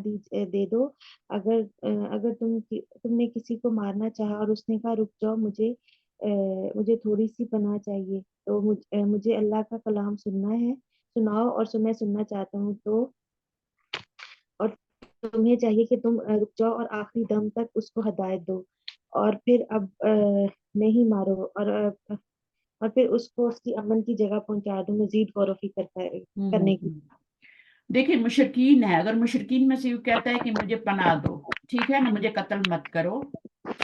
دے دو۔ اگر تم نے کسی کو مارنا چاہا اور اس نے کہا رک جاؤ، مجھے تھوڑی سی پناہ چاہیے، تو مجھے اللہ کا کلام سننا ہے، سناؤ، اور میں سننا چاہتا ہوں، تو اور تمہیں چاہیے کہ تم رک جاؤ اور آخری دم تک اس کو ہدایت دو، اور پھر اب نہیں مارو، اور پھر اس کو اس کی امن کی جگہ پہنچا دو، مزید غور و فکر کرنے کی۔
دیکھیں مشرکین ہے، اگر مشرکین میں سے یوں کہتا ہے کہ مجھے پناہ دو، ٹھیک ہے نا، مجھے قتل مت کرو،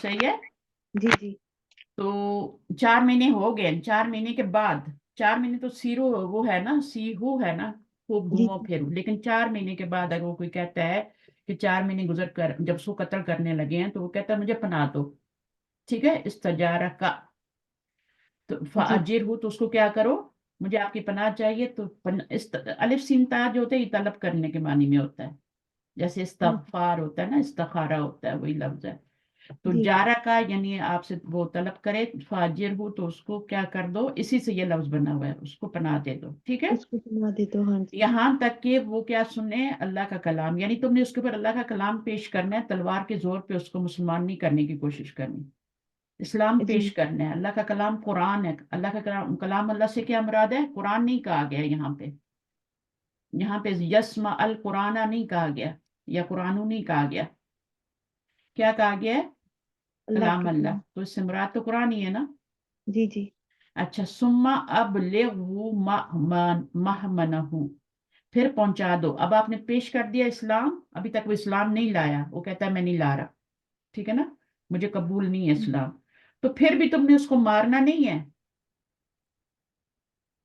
صحیح ہے،
جی جی
تو 4 مہینے ہو گئے، 4 مہینے کے بعد، 4 مہینے تو سیرو وہ ہے نا، سیہو ہے نا، خوب
جی
گھومو پھرو، لیکن 4 مہینے کے بعد اگر وہ کوئی کہتا ہے کہ 4 مہینے گزر کر جب اس کو قتل کرنے لگے ہیں تو وہ کہتا ہے مجھے پناہ دو، ٹھیک ہے، استجارہ کا، تو
جی
فاجر ہو تو اس کو کیا کرو، مجھے آپ کی پناہ چاہیے، تو الف سین تا جو ہوتا ہے یہ طلب کرنے کے معنی میں ہوتا ہے، جیسے استغفار ہوتا ہے نا، استخارہ ہوتا ہے، وہی لفظ ہے، تو
جی
جارہ کا یعنی آپ سے وہ طلب کرے، فاجر ہو تو اس کو کیا کر دو، اسی سے یہ لفظ بنا ہوا ہے، اس کو پناہ دے دو، ٹھیک ہے،
اس کو سنا دے دو، ہاں جی
یہاں تک کہ وہ کیا سنے، اللہ کا کلام، یعنی تم نے اس کے اوپر اللہ کا کلام پیش کرنا ہے، تلوار کے زور پہ اس کو مسلمان نہیں کرنے کی کوشش کرنی، اسلام
جی
پیش کرنا ہے، اللہ کا کلام قرآن ہے، اللہ کا کلام اللہ سے کیا مراد ہے، قرآن نہیں کہا گیا یہاں پہ یسمع القرآن نہیں کہا گیا، یا قرآن نہیں کہا گیا، کیا کہا گیا ہے،
اللہ
کلام
کا
اللہ،
کلام،
تو اس سے مراد تو قرآن ہی ہے نا۔
جی جی
اچھا ثم ابلغہ مأمنہ، پھر پہنچا دو، اب آپ نے پیش کر دیا اسلام، ابھی تک وہ اسلام نہیں لایا، وہ کہتا ہے میں نہیں لا رہا، ٹھیک ہے نا، مجھے قبول نہیں ہے اسلام، تو پھر بھی تم نے اس کو مارنا نہیں ہے،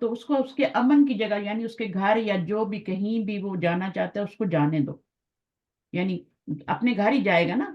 تو اس کو اس کے امن کی جگہ یعنی اس کے گھر یا جو بھی کہیں بھی وہ جانا چاہتا ہے اس کو جانے دو، یعنی اپنے گھر ہی جائے گا نا،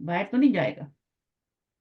باہر تو نہیں جائے گا،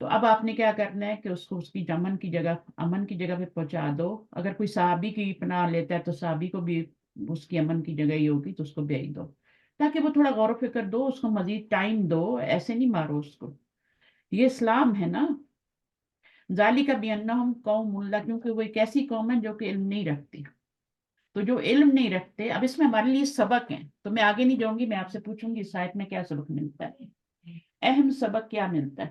تو اب آپ نے کیا کرنا ہے کہ اس کو اس کی امن کی جگہ پہ پہنچا دو۔ اگر کوئی صحابی کی پناہ لیتا ہے تو صحابی کو بھی اس کی امن کی جگہ ہی ہوگی تو اس کو بھیج دو، تاکہ وہ تھوڑا غور و فکر دو، اس کو مزید ٹائم دو، ایسے نہیں مارو اس کو۔ یہ اسلام ہے نا۔ ذالک بانہم قوم اللہ، کیونکہ وہ ایک ایسی قوم ہے جو کہ علم نہیں رکھتی۔ تو جو علم نہیں رکھتے، اب اس میں ہمارے لیے سبق ہیں، تو میں آگے نہیں جاؤں گی، میں آپ سے پوچھوں گی اس آیت میں کیا سبق ملتا ہے، اہم سبق کیا ملتا ہے؟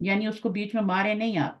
یعنی اس کو بیچ میں مارے نہیں آپ،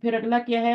پھر اگلا کیا ہے؟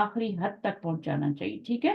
آخری حد تک پہنچانا چاہیے، ٹھیک ہے؟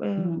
ہوں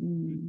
ہوں۔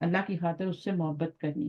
اللہ کی خاطر اس سے محبت کرنی،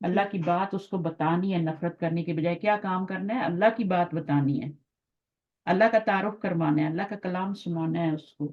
اللہ کی بات اس کو بتانی ہے، نفرت کرنے کے بجائے کیا کام کرنا ہے؟ اللہ کی بات بتانی ہے، اللہ کا تعارف کروانا ہے، اللہ کا کلام سنانا ہے اس کو،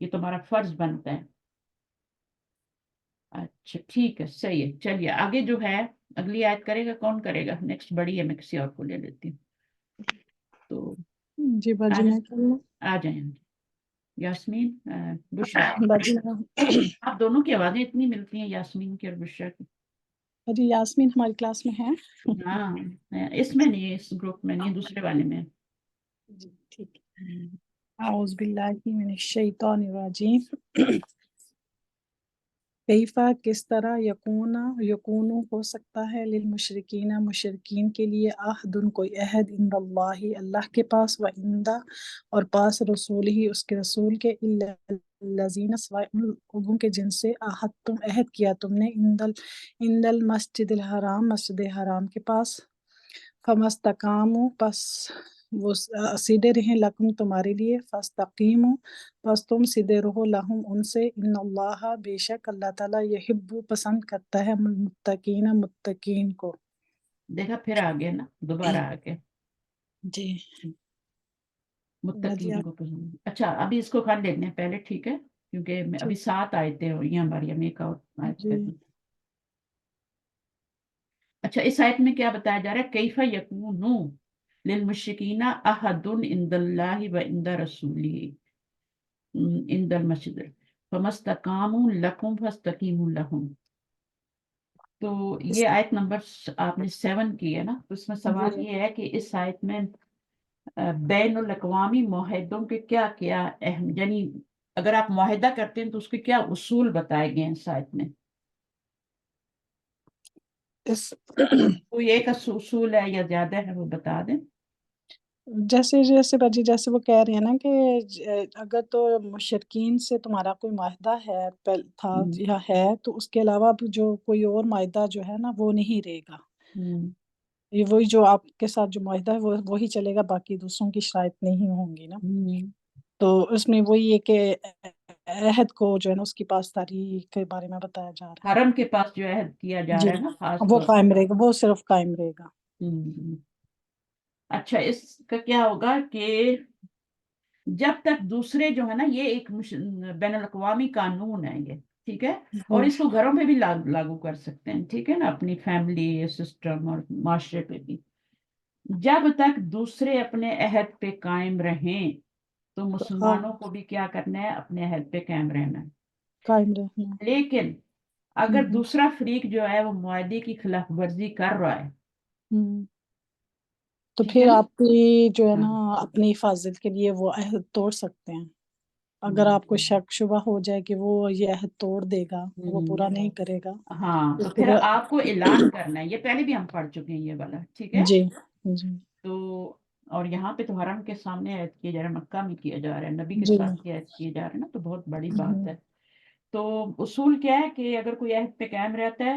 یہ تمہارا فرض بنتا ہے۔ اچھا ٹھیک ہے، صحیح ہے، چلیے آگے جو ہے اگلی آیت کرے گا، کون کرے گا؟ نیکسٹ بڑی ہے، میں کسی اور کو لے لیتی ہوں، تو
جی باجی
آج
میں کر لوں
آ جائیں یاسمین، بشرا،
باجی
آپ دونوں کی آوازیں اتنی ملتی ہیں، یاسمین کی اور بشرا کی۔
باجی یاسمین ہماری کلاس میں ہے
ہاں، اس میں نہیں، اس گروپ میں نہیں، دوسرے والے میں۔
جی ٹھیک ہے اعوذ باللہ من الشیطان الرجیم کیفا کس طرح یکون ہو سکتا ہے للمشرکین مشرکین کے لیے عہد کوئی عہد عند اللہ اللہ کے پاس و عندہ اور پاس رسول ہی اس کے رسول کے الا الذین سوائے ان لوگوں کے جن سے عہد کیا تم نے عند المسجد الحرام مسجد حرام کے پاس فمستقاموا پس وہ سیدھے رہیں لکم تمہارے لیے فاستقیموا پس تم سیدھے رہو لہم ان سے ان اللہ بے شک اللہ تعالیٰ یحب پسند کرتا ہے متقین کو۔
دیکھا پھر آ گیا نا، دوبارہ آ گیا،
جی باجی
متقین
آپ
کو پسند۔ اچھا ابھی اس کو کر لیتے ہیں پہلے، ٹھیک ہے؟ کیونکہ ابھی
ٹھیک
7 آیتیں ہو رہی ہیں ہماری، ہم ایک اور آیت
جی
کریں۔ اچھا اس آیت میں کیا بتایا جا رہا ہے؟ کیف یکون للمشرکین عہد عند اللہ و عند رسولہ عند المسجد فمستقاموا لکم فاستقیموا لہم۔ تو
اس
یہ آیت نمبر آپ نے 7 کی ہے نا، تو اس میں
جی
سوال یہ ہے کہ اس آیت میں بین الاقوامی معاہدوں کے کیا کیا اہم، یعنی اگر آپ معاہدہ کرتے ہیں تو اس کے کیا اصول بتائے گئے ہیں اس آیت میں؟
اس
کوئی ایک اصول ہے یا زیادہ ہے، وہ بتا دیں۔
جیسے باجی جیسے وہ کہہ رہے ہیں نا کہ اگر تو مشرکین سے تمہارا کوئی معاہدہ ہے تھا
ہم،
یا ہے تو اس کے علاوہ اب جو کوئی اور معاہدہ جو ہے نا وہ نہیں رہے گا،
ہم،
یہ وہی جو آپ کے ساتھ جو معاہدہ ہے وہ وہی چلے گا، باقی دوسروں کی شرائط نہیں ہوں گی نا،
ہم،
تو اس میں وہی ہے کہ عہد کو جو ہے نا اس کی پاسداری کے بارے میں بتایا جا رہا
حرم کے پاس جو عہد کیا
ہے
جا
جی
رہا ہے نا خاص
وہ
طور پہ۔
قائم رہے گا، وہ صرف قائم رہے گا۔
ہم، اچھا اس کا کیا ہوگا کہ جب تک دوسرے جو ہے نا، یہ ایک بین الاقوامی قانون ہے یہ، ٹھیک ہے؟ اور
جی
اس کو گھروں پہ بھی لاگو کر سکتے ہیں، ٹھیک ہے نا، اپنی فیملی سسٹم اور معاشرے پہ بھی۔ جب تک دوسرے اپنے عہد پہ قائم رہیں تو
ہاں
مسلمانوں کو بھی کیا کرنا ہے؟ اپنے عہد پہ قائم رہنا ہے۔
قائم رہنا
لیکن اگر
ہوں
دوسرا فریق جو ہے وہ معاہدے کی خلاف ورزی کر رہا ہے،
ہوں تو
ٹھیک ہے
پھر
نا؟
آپ کی جو ہے
ہاں،
نا اپنی حفاظت کے لیے وہ عہد توڑ سکتے ہیں، اگر
ہم،
آپ کو شک شبہ ہو جائے کہ وہ یہ عہد توڑ دے گا، وہ
ہم،
پورا نہیں کرے گا
ہاں،
تو
تو پھر
پھر
آپ کو اعلان کرنا ہے، یہ پہلے بھی ہم پڑھ چکے ہیں یہ والا، ٹھیک ہے؟
جی جی
تو اور یہاں پہ تو حرم کے سامنے عہد کیا جا رہا ہے، مکہ میں کیا جا رہا ہے، نبی کے
جی
ساتھ یہ عہد کیے جا رہے ہیں نا، تو بہت بڑی بات
ہوں
ہے۔ تو اصول کیا ہے کہ اگر کوئی عہد پہ قائم رہتا ہے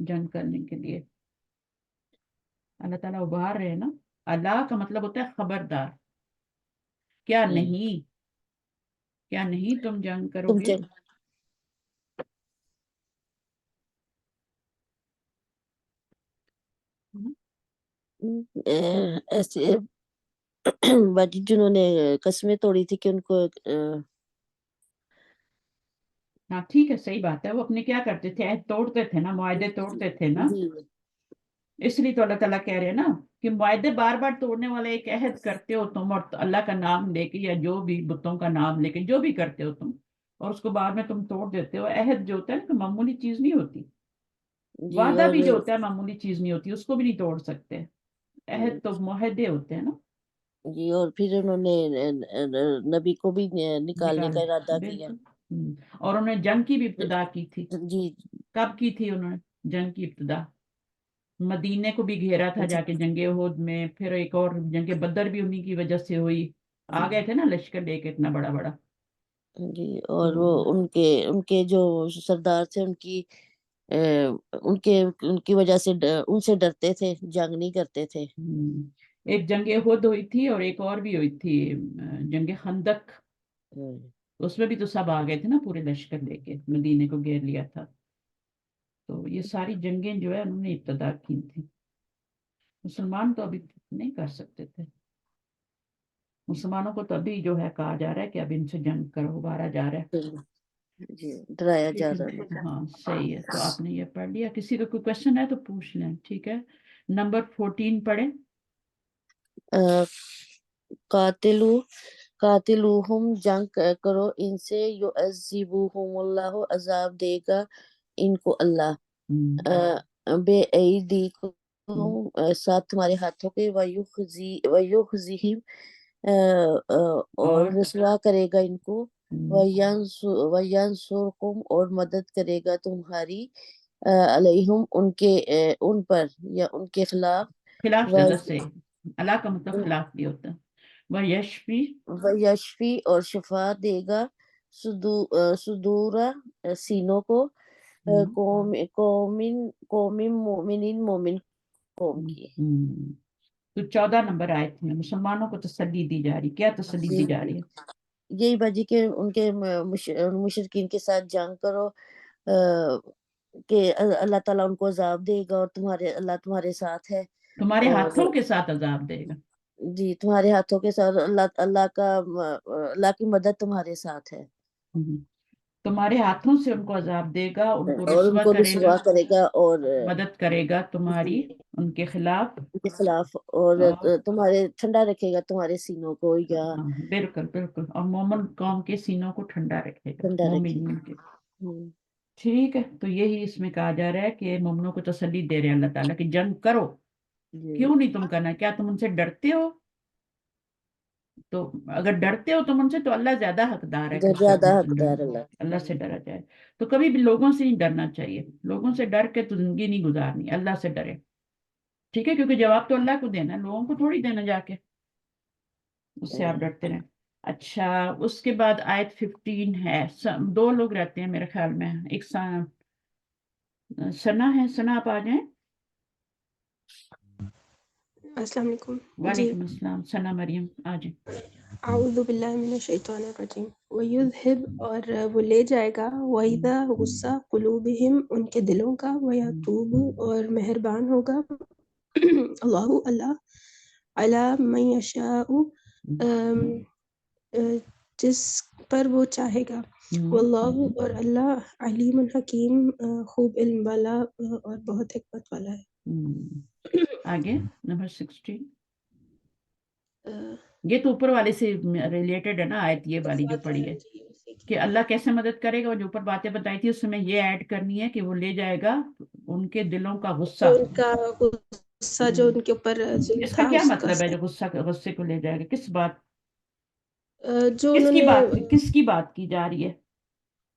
جنگ کرنے کے لیے. اللہ تعالیٰ ابھار رہے ہیں نا. اللہ کا مطلب ہوتا ہے خبردار. کیا نہیں تم جنگ کرو
تم
گے.
ایسے باجی جنہوں نے قسمیں توڑی تھی کہ ان کو
ہاں ٹھیک ہے صحیح بات ہے. وہ اپنے کیا کرتے تھے, عہد توڑتے تھے نا, معاہدے توڑتے تھے نا.
جی
اس لیے تو اللہ تعالیٰ کہہ رہے ہیں نا کہ معاہدے بار بار توڑنے والا ایک عہد کرتے ہو تم, اور اللہ کا نام لے کے یا جو بھی بتوں کا نام لے کے جو بھی کرتے ہو تم, اور اس کو بعد میں تم توڑ دیتے ہو. عہد جو ہوتا ہے نا معمولی چیز نہیں ہوتی.
جی
وعدہ
اور
بھی جو ہوتا ہے معمولی چیز نہیں ہوتی, اس کو بھی نہیں توڑ سکتے. عہد تو معاہدے ہوتے ہیں نا.
جی اور پھر انہوں نے نبی کو بھی نکالنے کا ارادہ کیا.
بالکل. اور انہوں نے جنگ کی بھی ابتدا کی تھی.
جی
کب کی تھی انہوں نے جنگ کی ابتدا؟ مدینے کو بھی گھیرا تھا جا کے جنگ احد میں. پھر ایک اور جنگ بدر بھی انہی کی وجہ سے ہوئی. آ گئے تھے نا لشکر لے کے اتنا بڑا بڑا.
جی اور وہ ان کے جو سردار تھے ان کی وجہ سے ان سے ڈرتے تھے, جنگ نہیں کرتے تھے.
ایک جنگ احد ہوئی تھی اور ایک اور بھی ہوئی تھی جنگ خندق. اس میں بھی تو سب آ گئے تھے نا پورے لشکر لے کے, مدینے کو گھیر لیا تھا. تو یہ ساری جنگیں جو ہے انہوں نے ابتدا کی تھی. مسلمان تو ابھی نہیں کر سکتے تھے. مسلمانوں کو تو ابھی جو ہے کہا جا رہا ہے کہ اب ان سے جنگ کرو, ابھارا جا رہا ہے.
جی ڈرایا جا رہا ہے.
ہاں صحیح ہے. تو آپ نے یہ پڑھ لیا. کسی کا کوئی کوشچن ہے تو پوچھ لیں. ٹھیک ہے, نمبر 14 پڑھیں.
قاتلوہم جنگ کرو ان سے, یعذبوہم اللہ عذاب دے گا ان کو اللہ, بے ایدیکم ساتھ تمہارے ہاتھوں کے, ویخزیہم اور رسوا کرے گا ان کو, وینصرکم اور مدد کرے گا تمہاری, علیہم ان پر یا ان کے خلاف,
خلاف جگہ سے اللہ کا مطلب خلاف بھی ہوتا ہے.
ویشفی اور شفا دے گا, صدورا سینوں کو, قوم مومنین مومن قوم کی.
تو 14 نمبر آیت میں مسلمانوں کو تسلی دی جا رہی. کیا تسلی دی جا رہی ہے؟
یہی باجی کہ ان کے مشرکین کے ساتھ جنگ کرو, کہ اللہ تعالیٰ ان کو عذاب دے گا, اور اللہ تمہارے ساتھ ہے.
تمہارے ہاتھوں کے ساتھ عذاب دے گا.
جی تمہارے ہاتھوں کے ساتھ اللہ کی مدد تمہارے ساتھ ہے.
تمہارے ہاتھوں سے ان کو عذاب دے گا, ان کو
اور ان کو
رسوا
کرے گا اور
مدد کرے گا تمہاری ان کے خلاف,
اور تمہارے ٹھنڈا رکھے گا تمہارے سینوں کو, یا
بالکل بالکل, اور مومن قوم کے سینوں کو ٹھنڈا رکھے گا.
ٹھنڈا رکھے
مومنین
گا.
کے. ٹھیک ہے, تو یہی اس میں کہا جا رہا ہے کہ مومنوں کو تسلی دے رہے ہیں اللہ تعالیٰ کہ جنگ کرو. کیوں نہیں تم کرنا؟ کیا تم ان سے ڈرتے ہو؟ تو اگر ڈرتے ہو تم ان سے, تو اللہ زیادہ حقدار ہے کہ
زیادہ حقدار
اللہ سے ڈرا جائے. تو کبھی بھی لوگوں سے نہیں ڈرنا چاہیے. لوگوں سے ڈر کے تو زندگی نہیں گزارنی, اللہ سے ڈرے. ٹھیک ہے, کیونکہ جواب تو اللہ کو دینا ہے, لوگوں کو تھوڑی دینا جا کے. اس سے آپ ڈرتے رہیں. اچھا, اس کے بعد آیت 15 ہے. 2 لوگ رہتے ہیں میرے خیال میں. ایک ثنا ہے. ثنا آپ آ جائیں.
السلام علیکم.
وعلیکم السلام. ثنا مریم آ جائیں.
اعوذ باللہ من الشیطان الرجیم. وَيُذْهِبْ اور وہ لے جائے گا, وَإِذَا غصہ قلوبہم ان کے دلوں کا, وَيَتُوبُ اور مہربان ہوگا, اللہ علی من یشاء جس پر وہ چاہے گا, واللہ اور اللہ علیم حکیم خوب علم والا اور بہت حکمت والا ہے.
آگے نمبر 16. یہ تو اوپر والے سے ریلیٹڈ ہے نا آیت, یہ والی جو پڑھی ہے, کہ اللہ کیسے مدد کرے گا. اور جو اوپر باتیں بتائی تھی اس میں یہ ایڈ کرنی ہے کہ وہ لے جائے گا ان کے دلوں کا غصہ.
جو ان کا غصہ جو ان کے اوپر ظلم
اس کا
تھا,
کیا
اس
مطلب ہے جو غصے کو لے جائے گا؟ کس بات,
جو انہوں نے
کس کی بات کی جا رہی ہے؟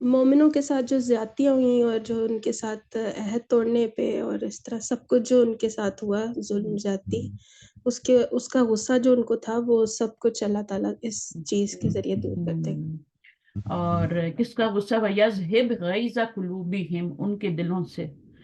مومنوں کے ساتھ جو زیادتیاں ہوئی, اور جو ان کے ساتھ عہد توڑنے پہ اور اس طرح سب کچھ جو ان کے ساتھ ہوا, ظلم زیادتی, اس کا غصہ جو ان کو تھا, وہ سب کچھ اللہ تعالیٰ اس چیز کے ذریعے دور کر دے گا.
اور کس کا غصہ؟ وَيَذْهِبْ غَيْظَ قُلُوبِهِمْ ان کے دلوں سے.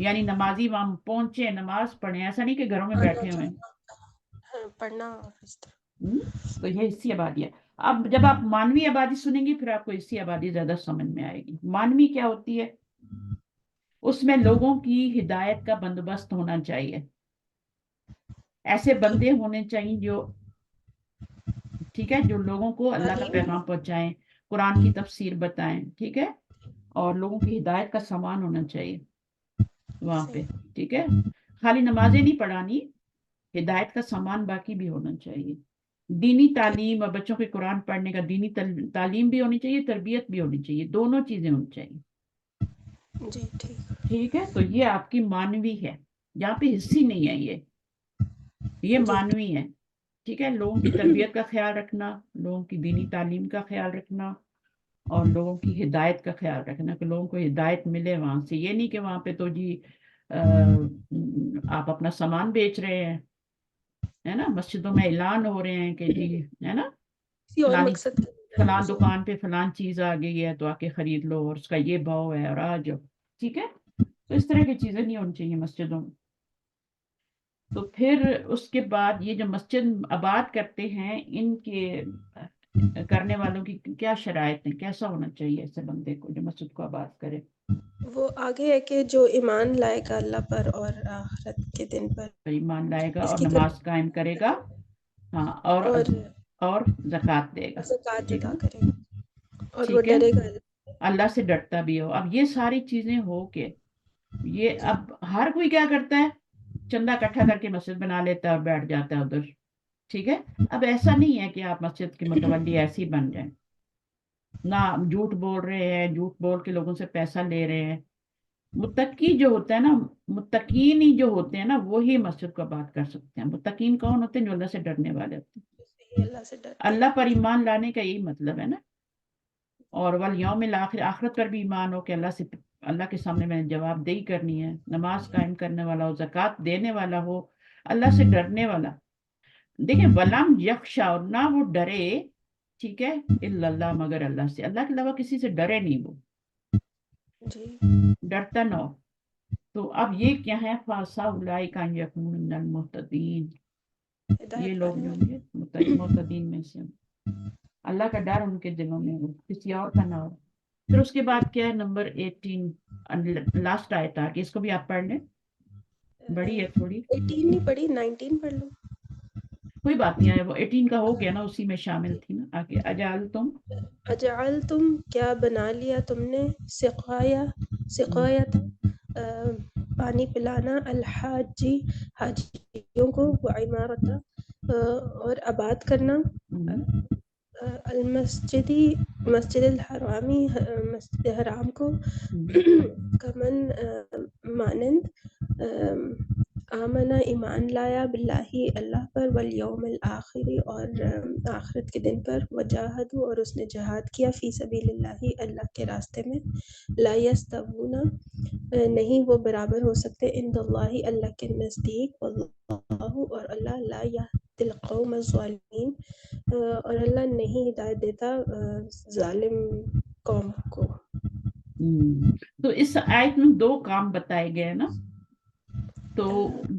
یعنی نمازی وہاں پہنچے، نماز پڑھیں، ایسا نہیں کہ گھروں میں
آنا
بیٹھے ہوئے ہیں۔
ہاں، پڑھنا اور اس طرح۔
تو یہ حصی آبادی ہے۔ اب جب آپ مانوی آبادی سنیں گی پھر آپ کو حصی آبادی زیادہ سمجھ میں آئے گی۔ مانوی کیا ہوتی ہے؟ اس میں لوگوں کی ہدایت کا بندوبست ہونا چاہیے، ایسے بندے ہونے چاہیے جو ٹھیک ہے، جو لوگوں کو اللہ کا پیغام پہنچائیں، قرآن کی تفسیر بتائیں، ٹھیک ہے، اور لوگوں کی ہدایت کا سامان ہونا چاہیے وہاں پہ، ٹھیک ہے۔ خالی نمازیں نہیں پڑھانی، ہدایت کا سامان باقی بھی ہونا چاہیے۔ دینی تعلیم اور بچوں کے قرآن پڑھنے کا دینی تعلیم بھی ہونی چاہیے، تربیت بھی ہونی چاہیے، دونوں چیزیں ہونی چاہیے،
جی ٹھیک۔
ٹھیک ہے۔ تو یہ آپ کی مانوی ہے، یہاں پہ حصی نہیں ہے، یہ مانوی ہے، ٹھیک ہے۔ لوگوں کی تربیت کا خیال رکھنا، لوگوں کی دینی تعلیم کا خیال رکھنا، اور لوگوں کی ہدایت کا خیال رکھنا کہ لوگوں کو ہدایت ملے وہاں سے۔ یہ نہیں کہ وہاں پہ تو جی آپ اپنا سامان بیچ رہے ہیں، ہے نا، مسجدوں میں اعلان ہو رہے ہیں کہ جی، ہے نا،
کسی اور
فلانی
مقصد کے لیے
فلان دکان پہ فلان چیز آ گئی ہے تو آ کے خرید لو اور اس کا یہ بھاؤ ہے اور آ جاؤ، ٹھیک ہے۔ تو اس طرح کی چیزیں نہیں ہونی چاہیے مسجدوں میں۔ تو پھر اس کے بعد یہ جو مسجد آباد کرتے ہیں، ان کے کرنے والوں کی کیا شرائط ہیں، کیسا ہونا چاہیے ایسے بندے کو جو مسجد کو آباد کرے؟
وہ آگے ہے کہ جو ایمان لائے گا اللہ پر اور آخرت کے دن پر،
ایمان لائے گا
اس
اور
کی
نماز قائم کرے گا، ہاں، اور زکوٰۃ دے گا،
زکوٰۃ
ٹھیک
ادا
ہے،
کرے گا اور وہ
ٹھیک ہے،
ڈرے گا۔
اللہ سے ڈرتا بھی ہو۔ اب یہ ساری چیزیں ہو کے یہ اب ہر کوئی کیا کرتا ہے، چندہ اکٹھا کر کے مسجد بنا لیتا ہے اور بیٹھ جاتا ہے ادھر، ٹھیک ہے۔ اب ایسا نہیں ہے کہ آپ مسجد کے متولی ایسے ہی بن جائیں، نہ جھوٹ بول رہے ہیں، جھوٹ بول کے لوگوں سے پیسہ لے رہے ہیں۔ متقی جو ہوتا ہے نا، متقین ہی جو ہوتے ہیں نا، وہی مسجد کو آباد کر سکتے ہیں۔ متقین کون ہوتے ہیں؟ جو اللہ سے ڈرنے والے ہوتے ہیں۔
اللہ سے ڈرتے
اللہ پر ایمان لانے کا یہی مطلب ہے نا، اور والیوم الآخر، آخرت پر بھی ایمان ہو کہ اللہ کے سامنے میں نے جواب دہی کرنی ہے، نماز قائم کرنے والا ہو، زکوٰۃ دینے والا ہو، اللہ سے ڈرنے والا۔ دیکھیں ولم یخشا، اور نہ وہ ڈرے، ٹھیک ہے، الا اللہ، مگر اللہ سے، اللہ کے علاوہ کسی سے ڈرے نہیں، وہ
جی
ڈرتا نہ ہو۔ تو اب یہ کیا ہے، فاسا اولئک ان یکونوا من المہتدین، یہ
ہدایت
لوگ
پانے
جو
والے۔
ہوں گے مہتدین میں سے، اللہ کا ڈر ان کے دلوں میں ہو، کسی اور کا نہ ہو۔ پھر اس کے بعد کیا ہے، نمبر 18، لاسٹ آیت آ کے، اس کو بھی آپ پڑھ لیں، بڑی ہے تھوڑی،
18 نہیں پڑھی، 19 پڑھ لو۔
کوئی بات نہیں ہے، وہ 18 کا ہو گیا نا، اسی میں شامل تھی نا۔ آگے
اجعلتم، کیا بنا لیا تم نے، سقایت پانی پلانا، الحاجی حاجیوں کو، وعمارت اور آباد کرنا، المسجدی مسجد الحرامی مسجد حرام کو، کمن مانند آمنہ ایمان لایا، باللہ اللہ پر، والیوم الآخر اور آخرت کے دن پر، وجاہدوا اور اس نے جہاد کیا، فی سبیل اللہ اللہ کے راستے میں، لا یستوون نہیں وہ برابر ہو سکتے، عند اللہ اللہ کے نزدیک، واللہ اور اللہ لا یہدی القوم الظالمین اور اللہ نہیں ہدایت دیتا ظالم قوم کو۔
تو اس آیت میں دو کام بتائے گئے نا، تو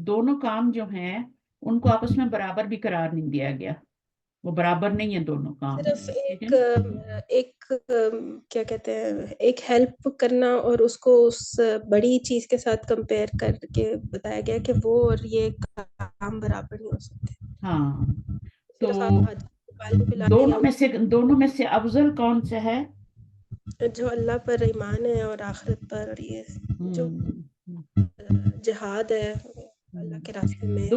دونوں کام جو ہیں ان کو آپس میں برابر بھی قرار نہیں دیا گیا، وہ برابر نہیں ہیں دونوں کام،
صرف
ٹھیک ہے؟
ایک کیا کہتے ہیں، ایک ہیلپ کرنا اور اس کو اس بڑی چیز کے ساتھ کمپیئر کر کے بتایا گیا کہ وہ اور یہ کام برابر نہیں ہو سکتے۔
ہاں، تو
صرف آپ پانی پلانے یا
دونوں میں سے افضل کون سا ہے؟
جو اللہ پر ایمان ہے اور آخرت پر، اور یہ جو جہاد ہے اللہ کے راستے میں۔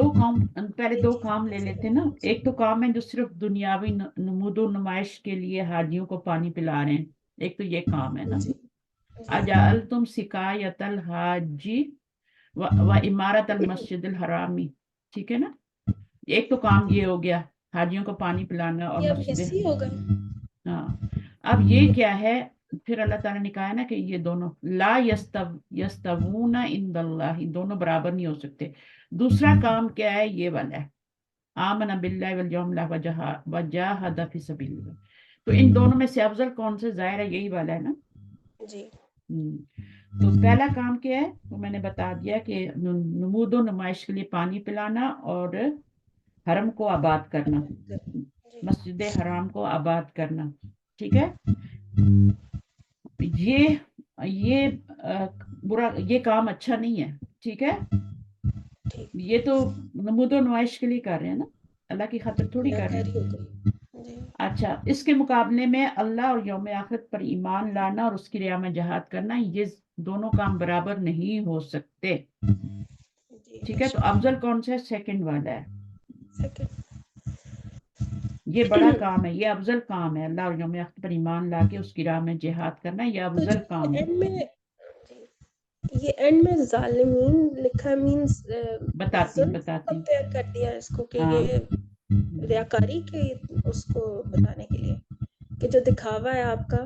پہلے دو کام لے لیتے نا۔ ایک تو کام ہے جو صرف دنیاوی نمود و نمائش کے لیے حاجیوں کو پانی پلا رہے ہیں، ایک تو یہ کام ہے نا، اجعلتم سقایۃ الحاج و عمارت المسجد الحرامی، ٹھیک ہے نا، ایک تو کام یہ ہو گیا، حاجیوں کو پانی پلانا اور
یہ اب
مسجد۔
ایسی ہوگا۔
ہاں، اب یہ کیا ہے، پھر اللہ تعالیٰ نے کہا ہے نا کہ یہ دونوں لا یستوون عند اللہ، دونوں برابر نہیں ہو سکتے۔ دوسرا کام کیا ہے، یہ والا ہے، آمن باللہ والیوم الآخر وجاہد فی سبیل اللہ۔ تو ان دونوں میں سے افضل کون سے؟ ظاہر ہے یہی والا ہے نا۔
جی
تو پہلا کام کیا ہے وہ میں نے بتا دیا کہ نمود و نمائش کے لیے پانی پلانا اور حرم کو آباد کرنا، مسجد حرام کو آباد کرنا، ٹھیک ہے. یہ برا، یہ کام اچھا نہیں ہے، ٹھیک ہے. یہ تو نمود و نمائش کے لیے کر رہے ہیں نا، اللہ کی خاطر تھوڑی کر رہے ہیں. اچھا، اس کے مقابلے میں اللہ اور یوم آخرت پر ایمان لانا اور اس کی راہ میں جہاد کرنا، یہ دونوں کام برابر نہیں ہو سکتے، ٹھیک ہے. تو افضل کون سا ہے؟ سیکنڈ والا ہے. یہ بڑا کام ہے، یہ افضل کام ہے. اللہ اور یوم آخرت پر ایمان لا کے اس کی راہ میں جہاد کرنا، یہ افضل کام ہے.
یہ اینڈ میں ظالمین لکھا مینز
بتاتی
کمپیئر کر دیا اس کو کہ
ہاں.
یہ ریاکاری کے اس کو بتانے کے لیے کہ جو دکھاوا ہے آپ کا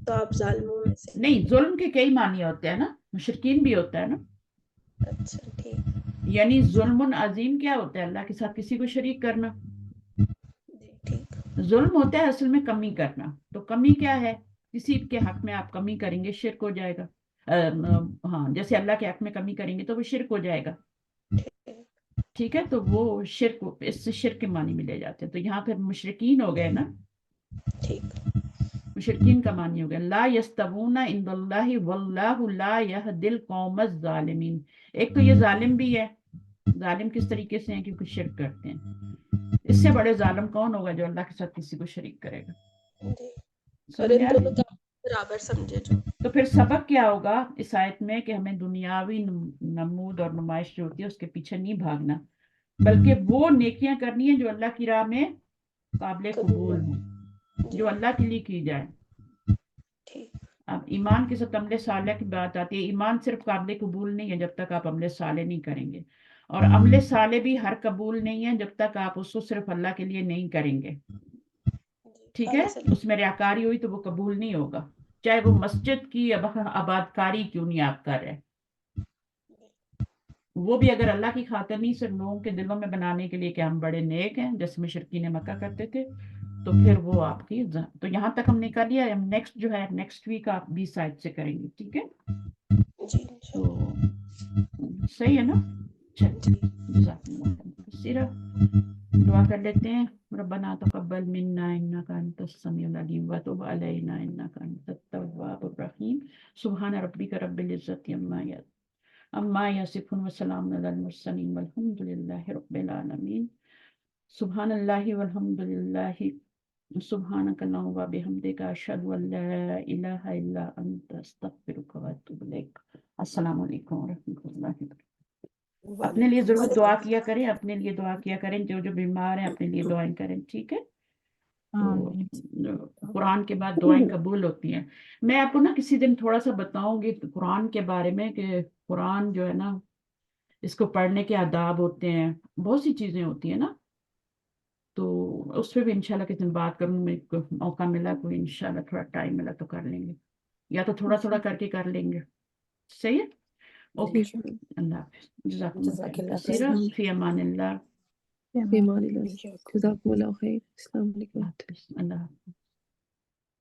تو آپ ظالموں میں سے
نہیں، ظلم کے کئی معنی ہوتے ہیں نا، مشرکین بھی ہوتا ہے نا.
اچھا ٹھیک.
یعنی ظلم عظیم کیا ہوتا ہے؟ اللہ کے ساتھ کسی کو شریک کرنا. ظلم ہوتا ہے اصل میں کمی کرنا. تو کمی کیا ہے؟ کسی کے حق میں آپ کمی کریں گے، شرک ہو جائے گا. ہاں، جیسے اللہ کے حق میں کمی کریں گے تو وہ شرک ہو جائے گا، ٹھیک ہے. تو وہ شرک، اس سے شرک کے معنی میں لے جاتے ہیں. تو یہاں پھر مشرکین ہو گئے نا، مشرکین کا معنی ہو گیا لا یستوون عند اللہ واللہ لا یہدی القوم الظالمین. ایک تو یہ ظالم بھی ہے. ظالم کس طریقے سے ہیں؟ کیونکہ شرک کرتے ہیں. اس سے بڑے ظالم کون ہوگا جو اللہ کے ساتھ کسی کو شریک کرے گا؟
اور ان دونوں کا برابر سمجھے جو.
تو پھر سبق کیا ہوگا اس آیت میں کہ ہمیں دنیاوی نمود اور نمائش جو ہوتی ہے اس کے پیچھے نہیں بھاگنا، بلکہ وہ نیکیاں کرنی ہیں جو اللہ کی راہ میں قابل قبول ہوں، جو اللہ کے لیے کی جائے. اب ایمان کے ساتھ عمل صالح کی بات آتی ہے. ایمان صرف قابل قبول نہیں ہے جب تک آپ عمل صالح نہیں کریں گے، اور عمل صالح بھی ہر قبول نہیں ہے جب تک آپ اس کو صرف اللہ کے لیے نہیں کریں گے، ٹھیک ہے. اس میں ریاکاری ہوئی تو وہ قبول نہیں ہوگا، چاہے وہ مسجد کی آباد کاری کیوں نہیں آپ کر رہے. وہ بھی اگر اللہ کی خاطر نہیں، صرف لوگوں کے دلوں میں بنانے کے لیے کہ ہم بڑے نیک ہیں جیسے مشرکین مکہ کرتے تھے، تو پھر وہ آپ کی. تو یہاں تک ہم نے کر لیا. ہم نیکسٹ جو ہے نیکسٹ ویک آپ 20 آیت سے کریں گے، ٹھیک ہے. تو صحیح ہے نا. چلیے دعا کر لیتے ہیں. ربنا تقبل منا انك انت السميع العليم وتب علينا انك انت التواب الرحيم. سبحان ربك رب العزة عما يصفون وسلام على المرسلين والحمد لله رب العالمين. سبحان الله والحمد لله سبحانك اللهم وبحمدك اشهد ان لا اله الا انت استغفرك واتوب اليك. السلام علیکم ورحمۃ اللہ وبرکاتہ. اپنے لیے ضرور دعا کیا کریں، اپنے لیے دعا کیا کریں، جو جو بیمار ہیں اپنے لیے دعائیں کریں، ٹھیک ہے. تو قرآن کے بعد دعائیں قبول ہوتی ہیں. میں آپ کو نا کسی دن تھوڑا سا بتاؤں گی قرآن کے بارے میں کہ قرآن جو ہے نا اس کو پڑھنے کے آداب ہوتے ہیں، بہت سی چیزیں ہوتی ہیں نا. تو اس پہ بھی انشاءاللہ کسی دن بات کروں. میں موقع ملا کوئی انشاءاللہ تھوڑا ٹائم ملا تو کر لیں گے، یا تو تھوڑا تھوڑا کر کے کر لیں گے. صحیح ہے. اوکے، اللہ حافظ. جزاکم اللہ خیر. فی امان اللہ.
جزاکم اللہ خیر. السلام علیکم.
اللہ حافظ.